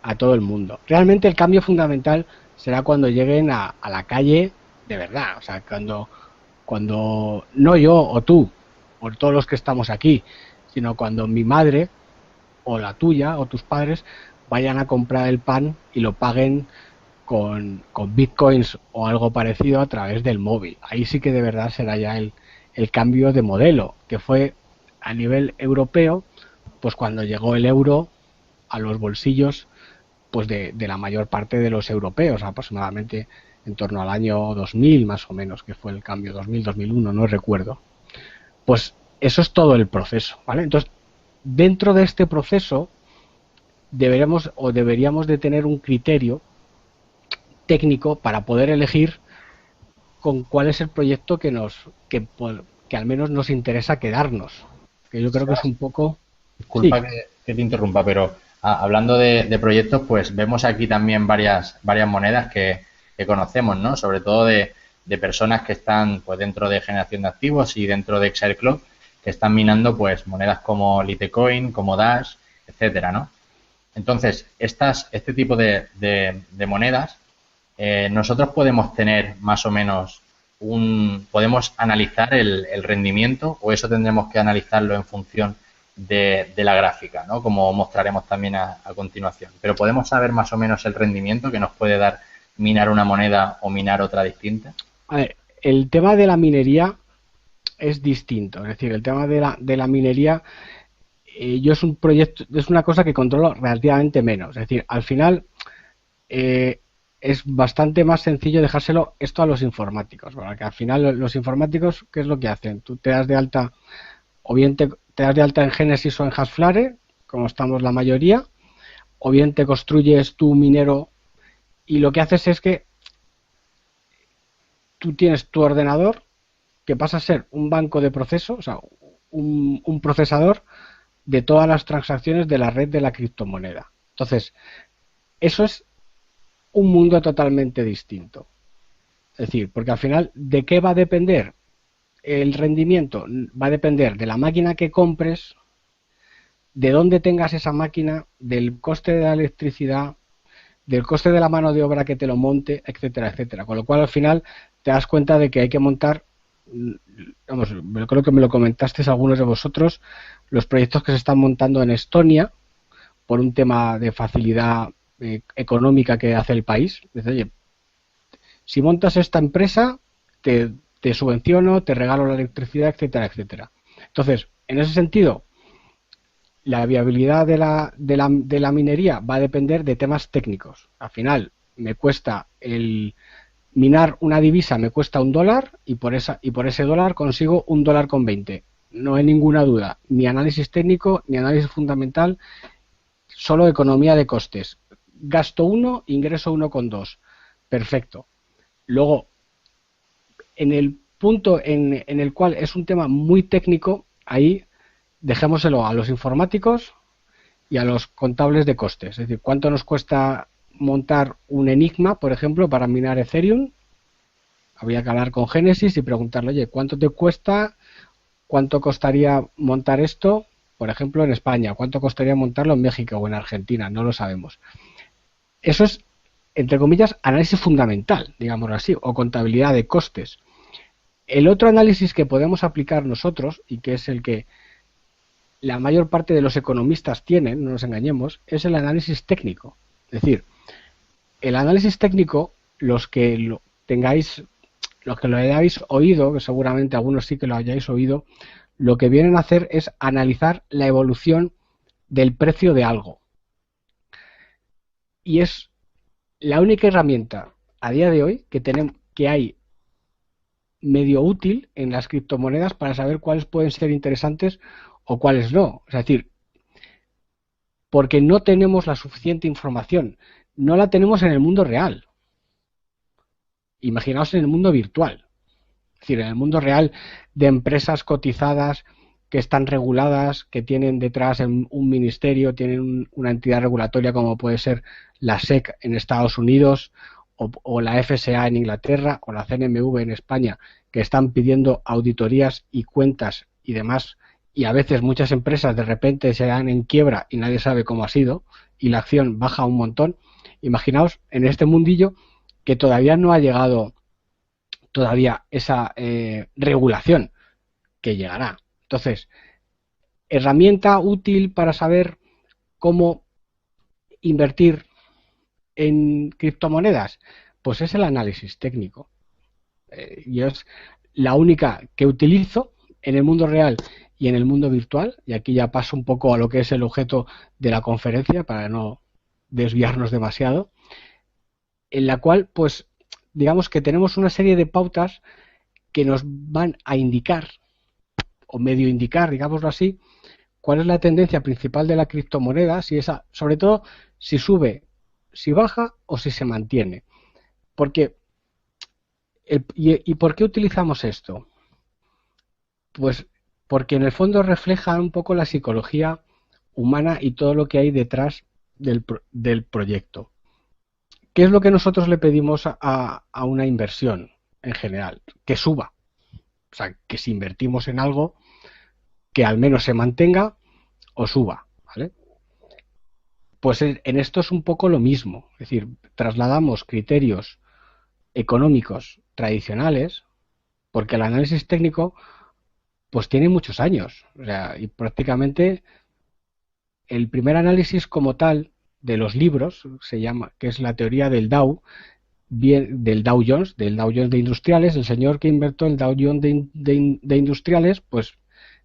a todo el mundo. Realmente el cambio fundamental será cuando lleguen a la calle de verdad. O sea, cuando no yo o tú o todos los que estamos aquí, sino cuando mi madre o la tuya o tus padres vayan a comprar el pan y lo paguen con bitcoins o algo parecido a través del móvil. Ahí sí que de verdad será ya el cambio de modelo, que fue a nivel europeo, pues cuando llegó el euro a los bolsillos pues de la mayor parte de los europeos, aproximadamente en torno al año 2000 más o menos, que fue el cambio 2000-2001, no recuerdo. Pues eso es todo el proceso, ¿vale? Entonces, dentro de este proceso deberíamos de tener un criterio técnico para poder elegir con cuál es el proyecto que al menos nos interesa quedarnos, que yo creo que es un poco... Disculpa que te interrumpa, pero hablando de proyectos, pues vemos aquí también varias monedas que conocemos, ¿no? Sobre todo de personas que están pues dentro de generación de activos y dentro de Exile Club, que están minando pues monedas como Litecoin, como Dash, etcétera, ¿no? Entonces, este tipo de monedas, nosotros podemos tener más o menos podemos analizar el rendimiento, o eso tendremos que analizarlo en función de la gráfica, ¿no? Como mostraremos también a continuación. Pero podemos saber más o menos el rendimiento que nos puede dar minar una moneda o minar otra distinta. A ver, el tema de la minería es distinto. Es decir, el tema de la minería, yo es un proyecto, es una cosa que controlo relativamente menos. Es decir, al final es bastante más sencillo dejárselo esto a los informáticos, porque al final los informáticos, ¿qué es lo que hacen? Tú te das de alta, o bien te das de alta en Genesis o en Hashflare, como estamos la mayoría, o bien te construyes tu minero y lo que haces es que tú tienes tu ordenador que pasa a ser un banco de procesos, o sea, un procesador de todas las transacciones de la red de la criptomoneda. Entonces, eso es un mundo totalmente distinto. Es decir, porque al final, ¿de qué va a depender el rendimiento? Va a depender de la máquina que compres, de dónde tengas esa máquina, del coste de la electricidad, del coste de la mano de obra que te lo monte, etcétera, etcétera. Con lo cual, al final, te das cuenta de que hay que montar, vamos, creo que me lo comentasteis algunos de vosotros, los proyectos que se están montando en Estonia, por un tema de facilidad económica que hace el país. Dice, oye, si montas esta empresa, te subvenciono, te regalo la electricidad, etcétera, etcétera. Entonces, en ese sentido, la viabilidad de la minería va a depender de temas técnicos. Al final, me cuesta minar una divisa, me cuesta $1 y por ese dólar consigo $1,20. No hay ninguna duda, ni análisis técnico, ni análisis fundamental, solo economía de costes. Gasto 1, ingreso 1,2. Perfecto. Luego, en el punto en el cual es un tema muy técnico, ahí dejémoselo a los informáticos y a los contables de costes. Es decir, ¿cuánto nos cuesta montar un Enigma, por ejemplo, para minar Ethereum? Habría que hablar con Génesis y preguntarle, oye, ¿cuánto te cuesta? ¿Cuánto costaría montar esto, por ejemplo, en España? ¿Cuánto costaría montarlo en México o en Argentina? No lo sabemos. Eso es, entre comillas, análisis fundamental, digámoslo así, o contabilidad de costes. El otro análisis que podemos aplicar nosotros, y que es el que la mayor parte de los economistas tienen, no nos engañemos, es el análisis técnico. Es decir, el análisis técnico, los que lo hayáis oído, que seguramente algunos sí que lo hayáis oído, lo que vienen a hacer es analizar la evolución del precio de algo. Y es la única herramienta a día de hoy que hay medio útil en las criptomonedas para saber cuáles pueden ser interesantes o cuáles no. Es decir, porque no tenemos la suficiente información, no la tenemos en el mundo real. Imaginaos en el mundo virtual. Es decir, en el mundo real de empresas cotizadas que están reguladas, que tienen detrás un ministerio, tienen una entidad regulatoria como puede ser la SEC en Estados Unidos o la FSA en Inglaterra o la CNMV en España, que están pidiendo auditorías y cuentas y demás, y a veces muchas empresas de repente se dan en quiebra y nadie sabe cómo ha sido y la acción baja un montón. Imaginaos en este mundillo que todavía no ha llegado todavía esa regulación, que llegará. Entonces, herramienta útil para saber cómo invertir en criptomonedas, pues es el análisis técnico. Yo es la única que utilizo en el mundo real y en el mundo virtual, y aquí ya paso un poco a lo que es el objeto de la conferencia para no desviarnos demasiado, en la cual, pues, digamos que tenemos una serie de pautas que nos van a indicar, o medio indicar, digámoslo así, cuál es la tendencia principal de la criptomoneda, si esa, sobre todo, si sube, si baja o si se mantiene. Porque, ¿y por qué utilizamos esto? Pues porque en el fondo refleja un poco la psicología humana y todo lo que hay detrás del proyecto. ¿Qué es lo que nosotros le pedimos a una inversión en general? Que suba. O sea, que si invertimos en algo, que al menos se mantenga o suba, ¿vale? Pues en esto es un poco lo mismo. Es decir, trasladamos criterios económicos tradicionales, porque el análisis técnico pues tiene muchos años. O sea, y prácticamente el primer análisis como tal de los libros se llama, que es la teoría del Dow, del Dow Jones de industriales. El señor que inventó el Dow Jones de industriales, pues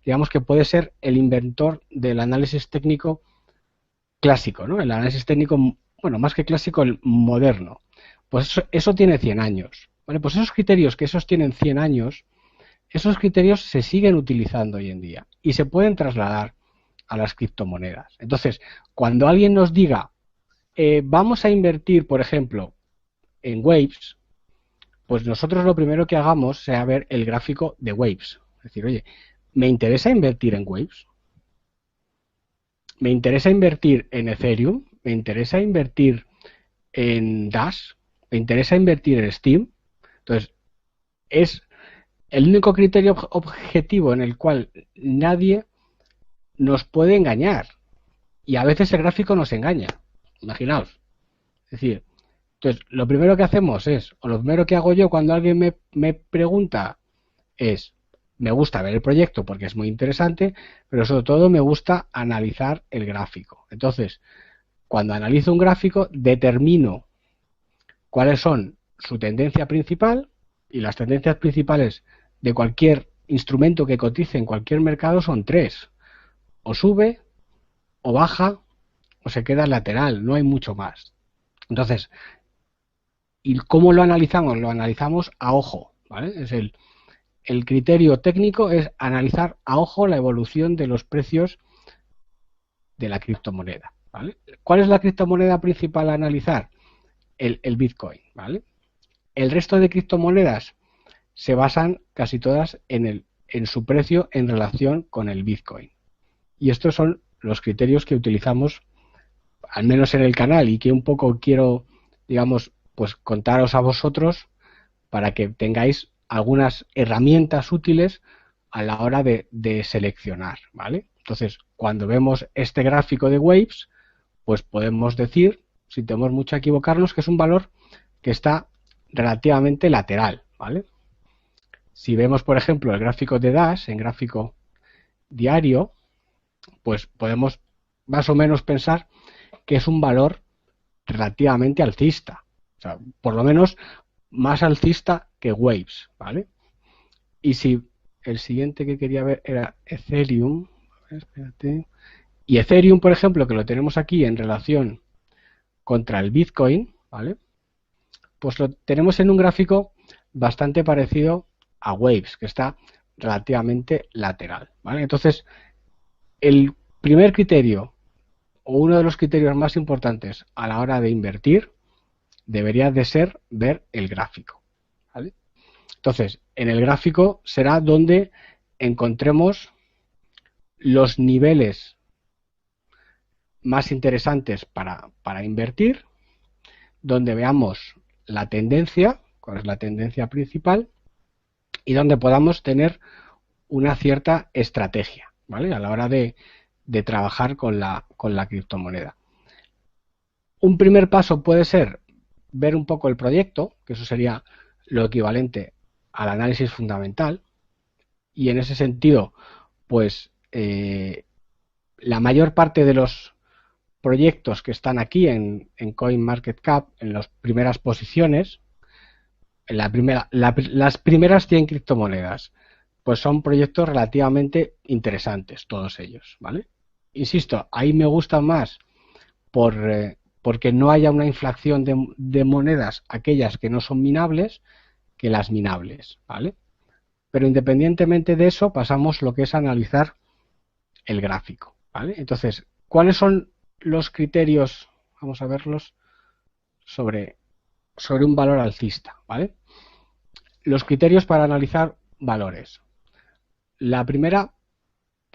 digamos que puede ser el inventor del análisis técnico clásico, ¿no? El análisis técnico, bueno, más que clásico, el moderno. Pues eso tiene 100 años. Vale, pues esos criterios que esos tienen 100 años, esos criterios se siguen utilizando hoy en día y se pueden trasladar a las criptomonedas. Entonces, cuando alguien nos diga, vamos a invertir, por ejemplo, en Waves, pues nosotros lo primero que hagamos sea ver el gráfico de Waves. Es decir, oye, ¿me interesa invertir en Waves? ¿Me interesa invertir en Ethereum? ¿Me interesa invertir en Dash? ¿Me interesa invertir en Steam? Entonces, es el único criterio objetivo en el cual nadie nos puede engañar. Y a veces el gráfico nos engaña, imaginaos. Es decir, entonces, lo primero que hacemos es, o lo primero que hago yo cuando alguien me pregunta es, me gusta ver el proyecto porque es muy interesante, pero sobre todo me gusta analizar el gráfico. Entonces, cuando analizo un gráfico, determino cuáles son su tendencia principal, y las tendencias principales de cualquier instrumento que cotice en cualquier mercado son tres: o sube, o baja, o se queda lateral, no hay mucho más. Entonces, ¿y cómo lo analizamos? Lo analizamos a ojo, ¿vale? Es el criterio técnico es analizar a ojo la evolución de los precios de la criptomoneda, ¿vale? ¿Cuál es la criptomoneda principal a analizar? El Bitcoin, ¿vale? El resto de criptomonedas se basan casi todas en su precio en relación con el Bitcoin. Y estos son los criterios que utilizamos, al menos en el canal, y que un poco quiero, digamos, pues contaros a vosotros para que tengáis algunas herramientas útiles a la hora de seleccionar, ¿vale? Entonces, cuando vemos este gráfico de Waves, pues podemos decir, sin temor mucho a equivocarnos, que es un valor que está relativamente lateral, ¿vale? Si vemos, por ejemplo, el gráfico de Dash en gráfico diario, pues podemos más o menos pensar que es un valor relativamente alcista. O sea, por lo menos más alcista que Waves, ¿vale? Y si el siguiente que quería ver era Ethereum, a ver, espérate. Y Ethereum, por ejemplo, que lo tenemos aquí en relación contra el Bitcoin, ¿vale? Pues lo tenemos en un gráfico bastante parecido a Waves, que está relativamente lateral, ¿vale? Entonces, el primer criterio, o uno de los criterios más importantes a la hora de invertir, debería de ser ver el gráfico, ¿vale? Entonces, en el gráfico será donde encontremos los niveles más interesantes para invertir, donde veamos la tendencia, cuál es la tendencia principal, y donde podamos tener una cierta estrategia, ¿vale? A la hora de trabajar con la criptomoneda. Un primer paso puede ser ver un poco el proyecto, que eso sería lo equivalente al análisis fundamental, y en ese sentido, pues la mayor parte de los proyectos que están aquí en CoinMarketCap, en las primeras posiciones, las primeras 100 criptomonedas, pues son proyectos relativamente interesantes, todos ellos, ¿vale? Insisto, ahí me gustan más porque no haya una inflación de monedas, aquellas que no son minables, que las minables, ¿vale? Pero independientemente de eso, pasamos lo que es analizar el gráfico, ¿vale? Entonces, ¿cuáles son los criterios? Vamos a verlos sobre un valor alcista, ¿vale? Los criterios para analizar valores. La primera,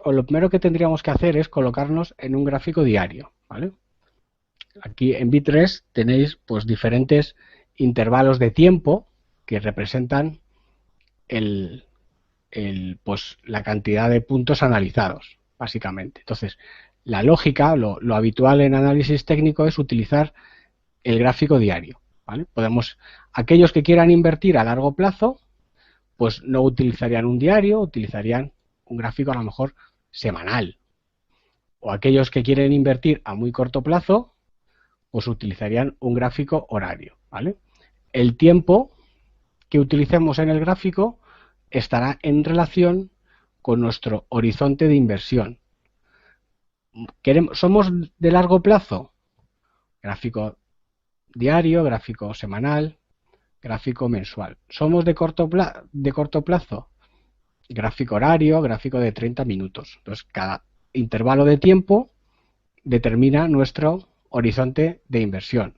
o lo primero que tendríamos que hacer es colocarnos en un gráfico diario, ¿vale? Aquí en Bitress tenéis pues diferentes intervalos de tiempo que representan pues la cantidad de puntos analizados, básicamente. Entonces, la lógica, lo habitual en análisis técnico es utilizar el gráfico diario, ¿vale? Aquellos que quieran invertir a largo plazo, pues no utilizarían un diario, utilizarían un gráfico a lo mejor semanal. O aquellos que quieren invertir a muy corto plazo, pues utilizarían un gráfico horario, ¿vale? El tiempo que utilicemos en el gráfico estará en relación con nuestro horizonte de inversión. ¿Somos de largo plazo? Gráfico diario, gráfico semanal, gráfico mensual. ¿Somos de corto plazo? Gráfico horario, gráfico de 30 minutos. Entonces, cada intervalo de tiempo determina nuestro horizonte de inversión.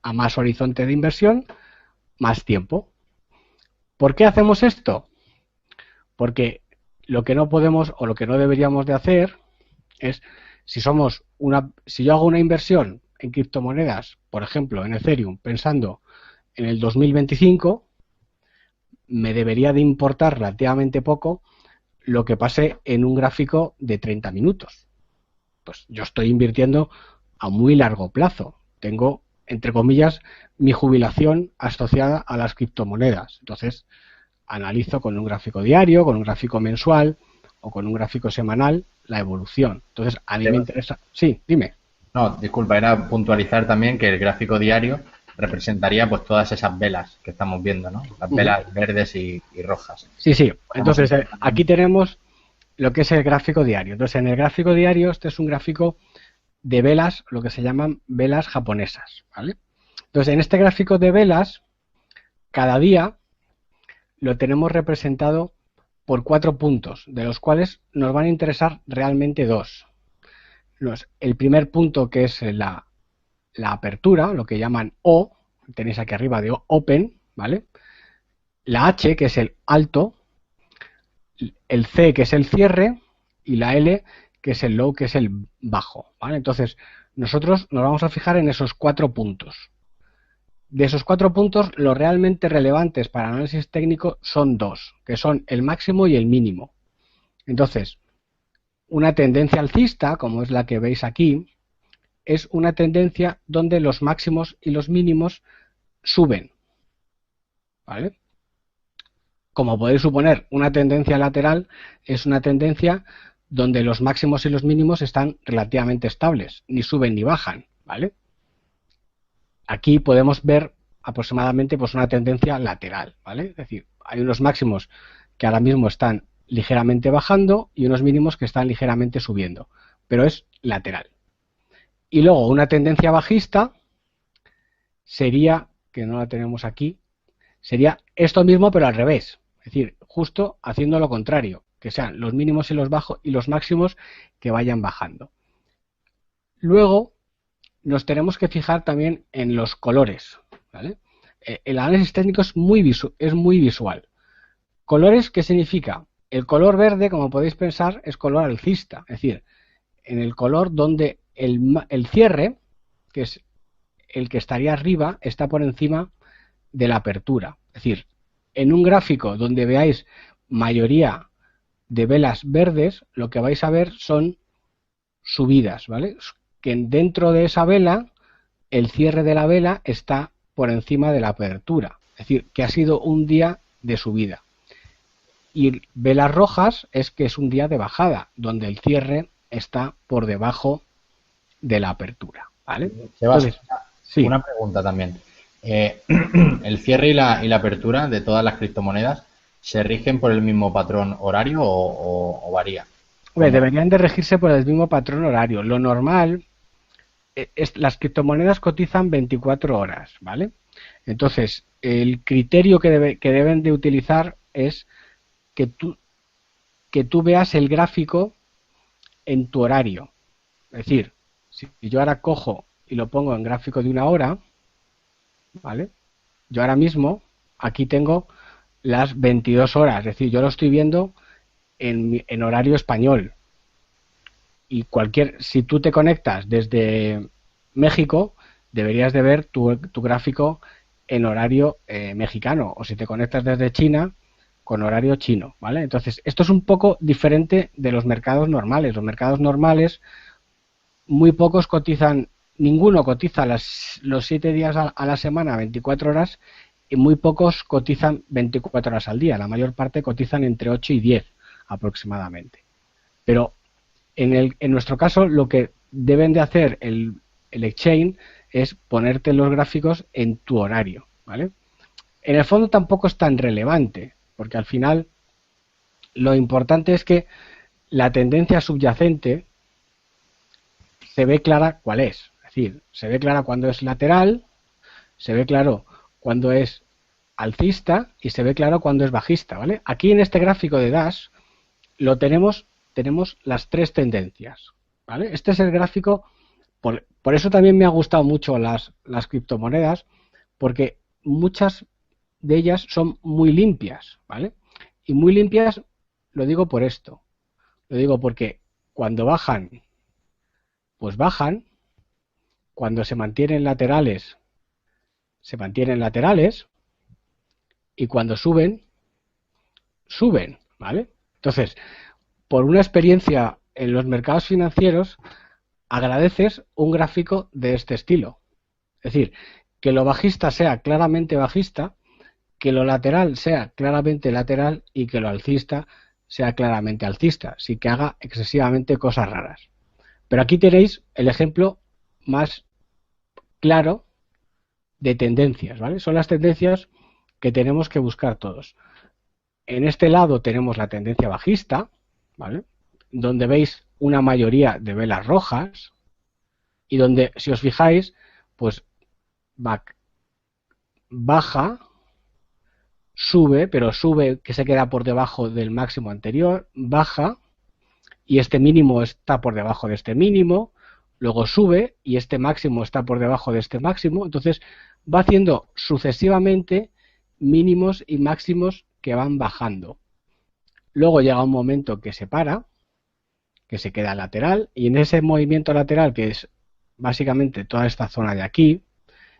A más horizonte de inversión, más tiempo. ¿Por qué hacemos esto? Porque lo que no podemos o lo que no deberíamos de hacer es, si yo hago una inversión en criptomonedas, por ejemplo en Ethereum, pensando en el 2025, me debería de importar relativamente poco lo que pase en un gráfico de 30 minutos. pues yo estoy invirtiendo a muy largo plazo. Tengo, entre comillas, mi jubilación asociada a las criptomonedas. Entonces, analizo con un gráfico diario, con un gráfico mensual o con un gráfico semanal la evolución. Entonces, a mí me interesa... Sí, dime. No, disculpa, era puntualizar también que el gráfico diario representaría pues todas esas velas que estamos viendo, ¿no? Las velas verdes y rojas. Sí, sí. Entonces, aquí tenemos lo que es el gráfico diario. Entonces, en el gráfico diario, este es un gráfico de velas, lo que se llaman velas japonesas, ¿vale? Entonces, en este gráfico de velas, cada día lo tenemos representado por 4 puntos, de los cuales nos van a interesar realmente 2. El primer punto, que es la apertura, lo que llaman O, tenéis aquí arriba de Open, ¿vale? La H, que es el alto, el C, que es el cierre, y la L, que es el low, que es el bajo, ¿vale? Entonces, nosotros nos vamos a fijar en esos 4 puntos. De esos 4 puntos, los realmente relevantes para análisis técnico son 2, que son el máximo y el mínimo. Entonces, una tendencia alcista, como es la que veis aquí, es una tendencia donde los máximos y los mínimos suben, ¿vale? Como podéis suponer, una tendencia lateral es una tendencia donde los máximos y los mínimos están relativamente estables, ni suben ni bajan, ¿vale? Aquí podemos ver aproximadamente pues una tendencia lateral, ¿vale? Es decir, hay unos máximos que ahora mismo están ligeramente bajando y unos mínimos que están ligeramente subiendo, pero es lateral. Y luego una tendencia bajista sería, que no la tenemos aquí, sería esto mismo pero al revés, es decir, justo haciendo lo contrario, que sean los mínimos y los bajos y los máximos que vayan bajando. Luego nos tenemos que fijar también en los colores, ¿vale? El análisis técnico es muy visual. ¿Colores qué significa? El color verde, como podéis pensar, es color alcista, es decir, en el color donde el cierre, que es el que estaría arriba, está por encima de la apertura. Es decir, en un gráfico donde veáis mayoría de velas verdes, lo que vais a ver son subidas, ¿vale? Que dentro de esa vela, el cierre de la vela está por encima de la apertura. Es decir, que ha sido un día de subida. Y velas rojas es que es un día de bajada, donde el cierre está por debajo de la apertura, ¿vale? Entonces, sí. Una pregunta también. ¿El cierre y la apertura de todas las criptomonedas se rigen por el mismo patrón horario o varía? Deberían de regirse por el mismo patrón horario. Lo normal es las criptomonedas cotizan 24 horas, ¿vale? Entonces, el criterio que deben de utilizar es que tú veas el gráfico en tu horario. Es decir, si yo ahora cojo y lo pongo en gráfico de 1 hora, ¿vale? Yo ahora mismo aquí tengo las 22 horas, es decir, yo lo estoy viendo en horario español. Y si tú te conectas desde México, deberías de ver tu gráfico en horario mexicano, o si te conectas desde China, con horario chino, ¿vale? Entonces, esto es un poco diferente de los mercados normales. Los mercados normales, muy pocos cotizan, ninguno cotiza los 7 días a la semana, 24 horas, y muy pocos cotizan 24 horas al día. La mayor parte cotizan entre 8 y 10 aproximadamente. Pero en nuestro caso, lo que deben de hacer el exchange es ponerte los gráficos en tu horario, ¿vale? En el fondo tampoco es tan relevante, porque al final lo importante es que la tendencia subyacente se ve clara cuál es. Es decir, se ve clara cuando es lateral, se ve claro cuando es alcista y se ve claro cuando es bajista, ¿vale? Aquí en este gráfico de Dash lo tenemos las 3 tendencias, ¿vale? Este es el gráfico, por eso también me ha gustado mucho las criptomonedas, porque muchas de ellas son muy limpias, ¿vale? Y muy limpias lo digo por esto, lo digo porque cuando bajan, pues bajan, cuando se mantienen laterales, y cuando suben, ¿vale? Entonces, por una experiencia en los mercados financieros, agradeces un gráfico de este estilo. Es decir, que lo bajista sea claramente bajista, que lo lateral sea claramente lateral y que lo alcista sea claramente alcista, sin que haga excesivamente cosas raras. Pero aquí tenéis el ejemplo más claro de tendencias, ¿vale? Son las tendencias que tenemos que buscar todos. En este lado tenemos la tendencia bajista, ¿vale? Donde veis una mayoría de velas rojas y donde, si os fijáis, pues baja, sube, pero sube que se queda por debajo del máximo anterior, baja y este mínimo está por debajo de este mínimo, luego sube y este máximo está por debajo de este máximo, entonces va haciendo sucesivamente mínimos y máximos que van bajando. Luego llega un momento que se para, que se queda lateral, y en ese movimiento lateral, que es básicamente toda esta zona de aquí,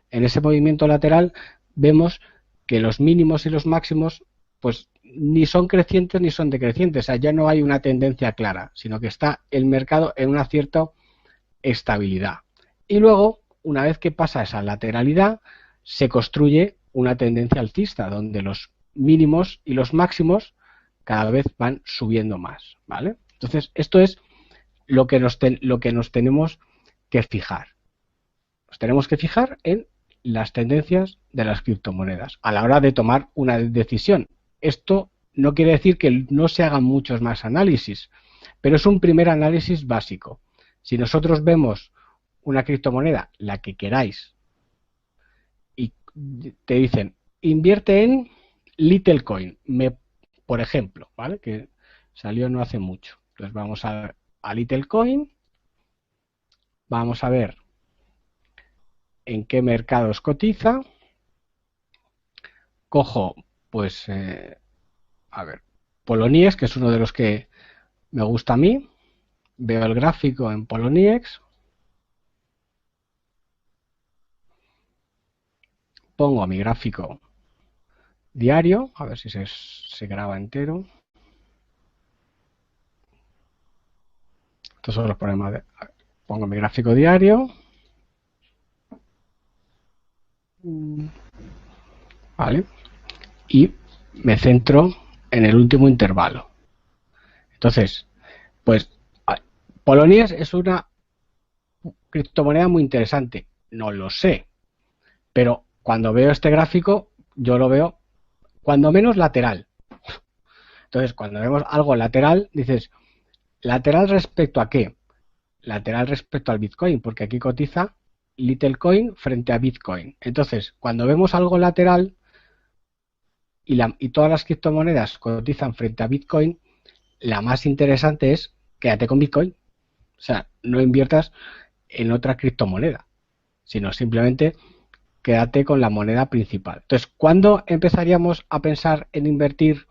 en ese movimiento lateral vemos que los mínimos y los máximos pues ni son crecientes ni son decrecientes, o sea, ya no hay una tendencia clara, sino que está el mercado en una cierta estabilidad. Y luego, una vez que pasa esa lateralidad, se construye una tendencia alcista, donde los mínimos y los máximos cada vez van subiendo más, ¿vale? Entonces, esto es lo que nos tenemos que fijar. Nos tenemos que fijar en las tendencias de las criptomonedas a la hora de tomar una decisión. Esto no quiere decir que no se hagan muchos más análisis, pero es un primer análisis básico. Si nosotros vemos una criptomoneda, la que queráis, y te dicen, invierte en Littlecoin, por ejemplo, ¿vale? Que salió no hace mucho. Entonces vamos a Littlecoin, vamos a ver en qué mercados cotiza, cojo, pues, a ver, Poloniex, que es uno de los que me gusta a mí, veo el gráfico en Poloniex, pongo mi gráfico diario, a ver si se graba entero. Estos son los problemas. Pongo mi gráfico diario. Vale. Y me centro en el último intervalo. Entonces, pues, Poloniex es una criptomoneda muy interesante. No lo sé. Pero cuando veo este gráfico, yo lo veo cuando menos lateral. Entonces, cuando vemos algo lateral, dices, ¿lateral respecto a qué? Lateral respecto al Bitcoin, porque aquí cotiza Littlecoin frente a Bitcoin. Entonces, cuando vemos algo lateral y todas las criptomonedas cotizan frente a Bitcoin, la más interesante es quédate con Bitcoin. O sea, no inviertas en otra criptomoneda, sino simplemente quédate con la moneda principal. Entonces, ¿cuándo empezaríamos a pensar en invertir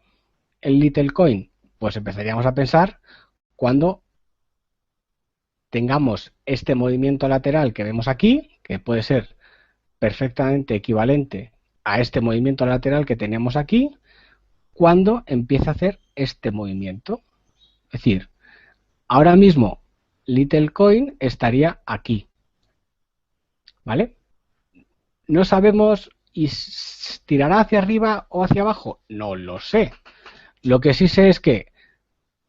en Littlecoin? Pues empezaríamos a pensar cuando tengamos este movimiento lateral que vemos aquí, que puede ser perfectamente equivalente a este movimiento lateral que teníamos aquí, cuando empieza a hacer este movimiento. Es decir, ahora mismo Littlecoin estaría aquí, ¿vale? No sabemos y tirará hacia arriba o hacia abajo, no lo sé. Lo que sí sé es que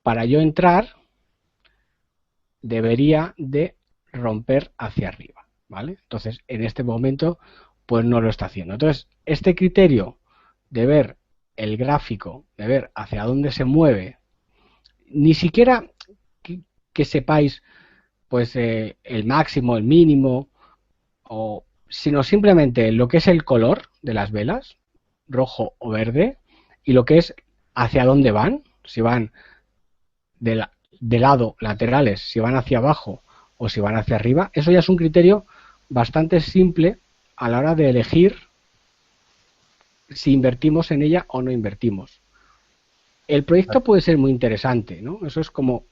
para yo entrar debería de romper hacia arriba, ¿vale? Entonces, en este momento, pues no lo está haciendo. Entonces, este criterio de ver el gráfico, de ver hacia dónde se mueve, ni siquiera que sepáis, pues, el máximo, el mínimo, sino simplemente lo que es el color de las velas, rojo o verde, y lo que es hacia dónde van, si van de lado laterales, si van hacia abajo o si van hacia arriba. Eso ya es un criterio bastante simple a la hora de elegir si invertimos en ella o no invertimos. El proyecto puede ser muy interesante, ¿no? Eso es como,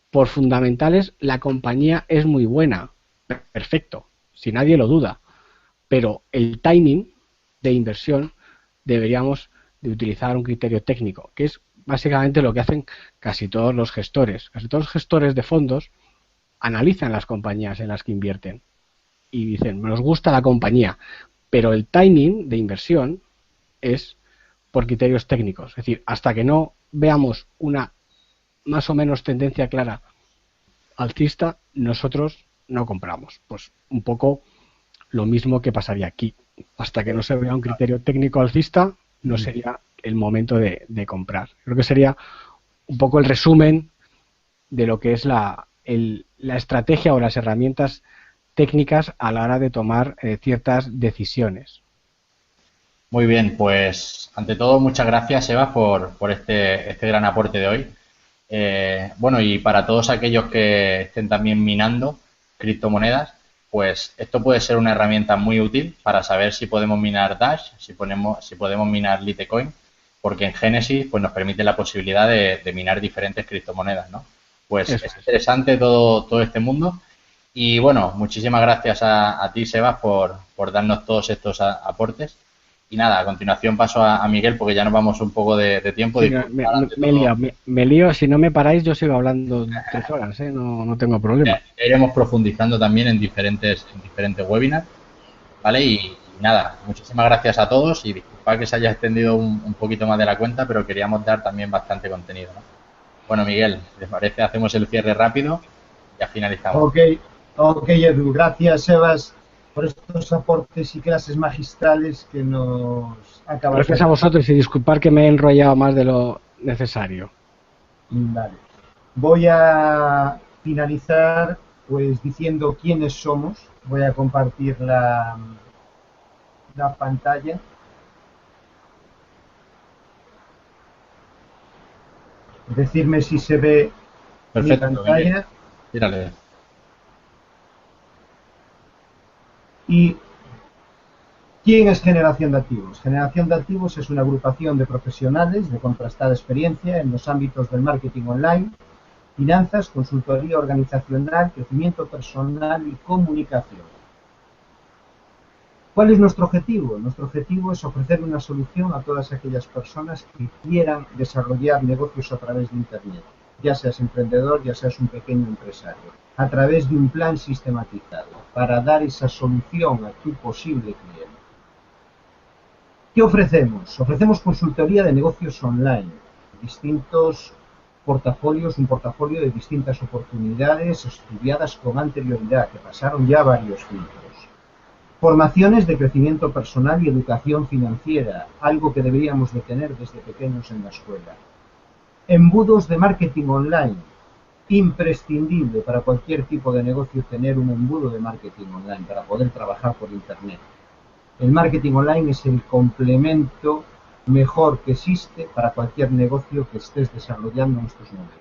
por fundamentales, la compañía es muy buena, perfecto, si nadie lo duda, pero el timing de inversión deberíamos de utilizar un criterio técnico, que es básicamente lo que hacen casi todos los gestores. Casi todos los gestores de fondos analizan las compañías en las que invierten y dicen, nos gusta la compañía, pero el timing de inversión es por criterios técnicos. Es decir, hasta que no veamos una más o menos tendencia clara alcista, nosotros no compramos. Pues un poco lo mismo que pasaría aquí. Hasta que no se vea un criterio técnico alcista, no sería el momento de comprar. Creo que sería un poco el resumen de lo que es la estrategia o las herramientas técnicas a la hora de tomar ciertas decisiones. Muy bien, pues ante todo muchas gracias, Eva, por este gran aporte de hoy. Bueno, y para todos aquellos que estén también minando criptomonedas, pues esto puede ser una herramienta muy útil para saber si podemos minar Dash, si podemos minar Litecoin, porque en Génesis pues nos permite la posibilidad de minar diferentes criptomonedas, ¿no? Pues es interesante todo este mundo. Y bueno, muchísimas gracias a ti, Sebas, por darnos todos estos aportes. Y nada, a continuación paso a Miguel porque ya nos vamos un poco de tiempo. Sí, me lío, si no me paráis yo sigo hablando 3 horas, no tengo problema. Iremos profundizando también en diferentes webinars, ¿vale? Y nada, muchísimas gracias a todos y disculpad que se haya extendido un poquito más de la cuenta, pero queríamos dar también bastante contenido, ¿no? Bueno, Miguel, si te parece, hacemos el cierre rápido y ya finalizamos. Ok, Edu, gracias, Sebas, por estos aportes y clases magistrales que nos acaban. Gracias a vosotros y disculpar que me he enrollado más de lo necesario. Vale. Voy a finalizar pues diciendo quiénes somos. Voy a compartir la pantalla. Decirme si se ve perfecto, mi pantalla. Tírale. ¿Y quién es Generación de Activos? Generación de Activos es una agrupación de profesionales de contrastada experiencia en los ámbitos del marketing online, finanzas, consultoría organizacional, crecimiento personal y comunicación. ¿Cuál es nuestro objetivo? Nuestro objetivo es ofrecer una solución a todas aquellas personas que quieran desarrollar negocios a través de Internet, ya seas emprendedor, ya seas un pequeño empresario, a través de un plan sistematizado, para dar esa solución a tu posible cliente. ¿Qué ofrecemos? Ofrecemos consultoría de negocios online, distintos portafolios, un portafolio de distintas oportunidades estudiadas con anterioridad, que pasaron ya varios filtros. Formaciones de crecimiento personal y educación financiera, algo que deberíamos de tener desde pequeños en la escuela. Embudos de marketing online, imprescindible para cualquier tipo de negocio tener un embudo de marketing online para poder trabajar por Internet. El marketing online es el complemento mejor que existe para cualquier negocio que estés desarrollando en estos momentos.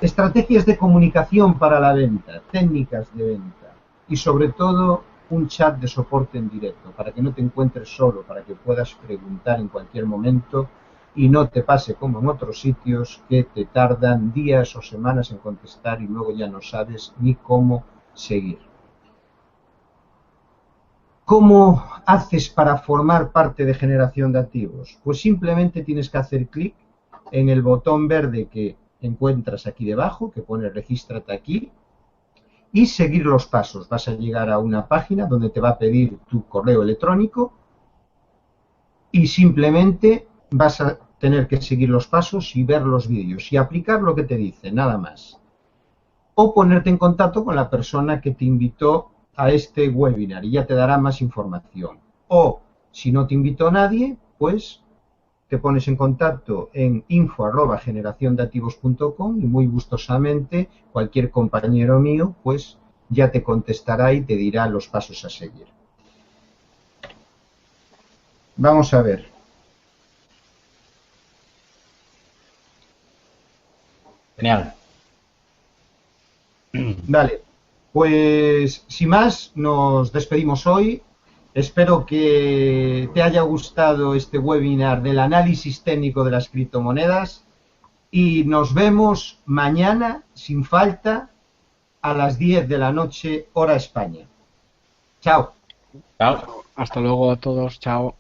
Estrategias de comunicación para la venta, técnicas de venta y sobre todo un chat de soporte en directo para que no te encuentres solo, para que puedas preguntar en cualquier momento y no te pase como en otros sitios que te tardan días o semanas en contestar y luego ya no sabes ni cómo seguir. ¿Cómo haces para formar parte de Generación de Activos? Pues simplemente tienes que hacer clic en el botón verde que encuentras aquí debajo, que pone regístrate aquí, y seguir los pasos. Vas a llegar a una página donde te va a pedir tu correo electrónico y simplemente vas a tener que seguir los pasos y ver los vídeos y aplicar lo que te dice, nada más. O ponerte en contacto con la persona que te invitó a este webinar y ya te dará más información. O, si no te invitó nadie, pues te pones en contacto en info@generaciondeactivos.com y muy gustosamente cualquier compañero mío pues ya te contestará y te dirá los pasos a seguir. Vamos a ver. Genial. Vale, pues sin más nos despedimos hoy. Espero que te haya gustado este webinar del análisis técnico de las criptomonedas y nos vemos mañana, sin falta, a las 10 de la noche, hora España. Chao. Chao. Hasta luego a todos, chao.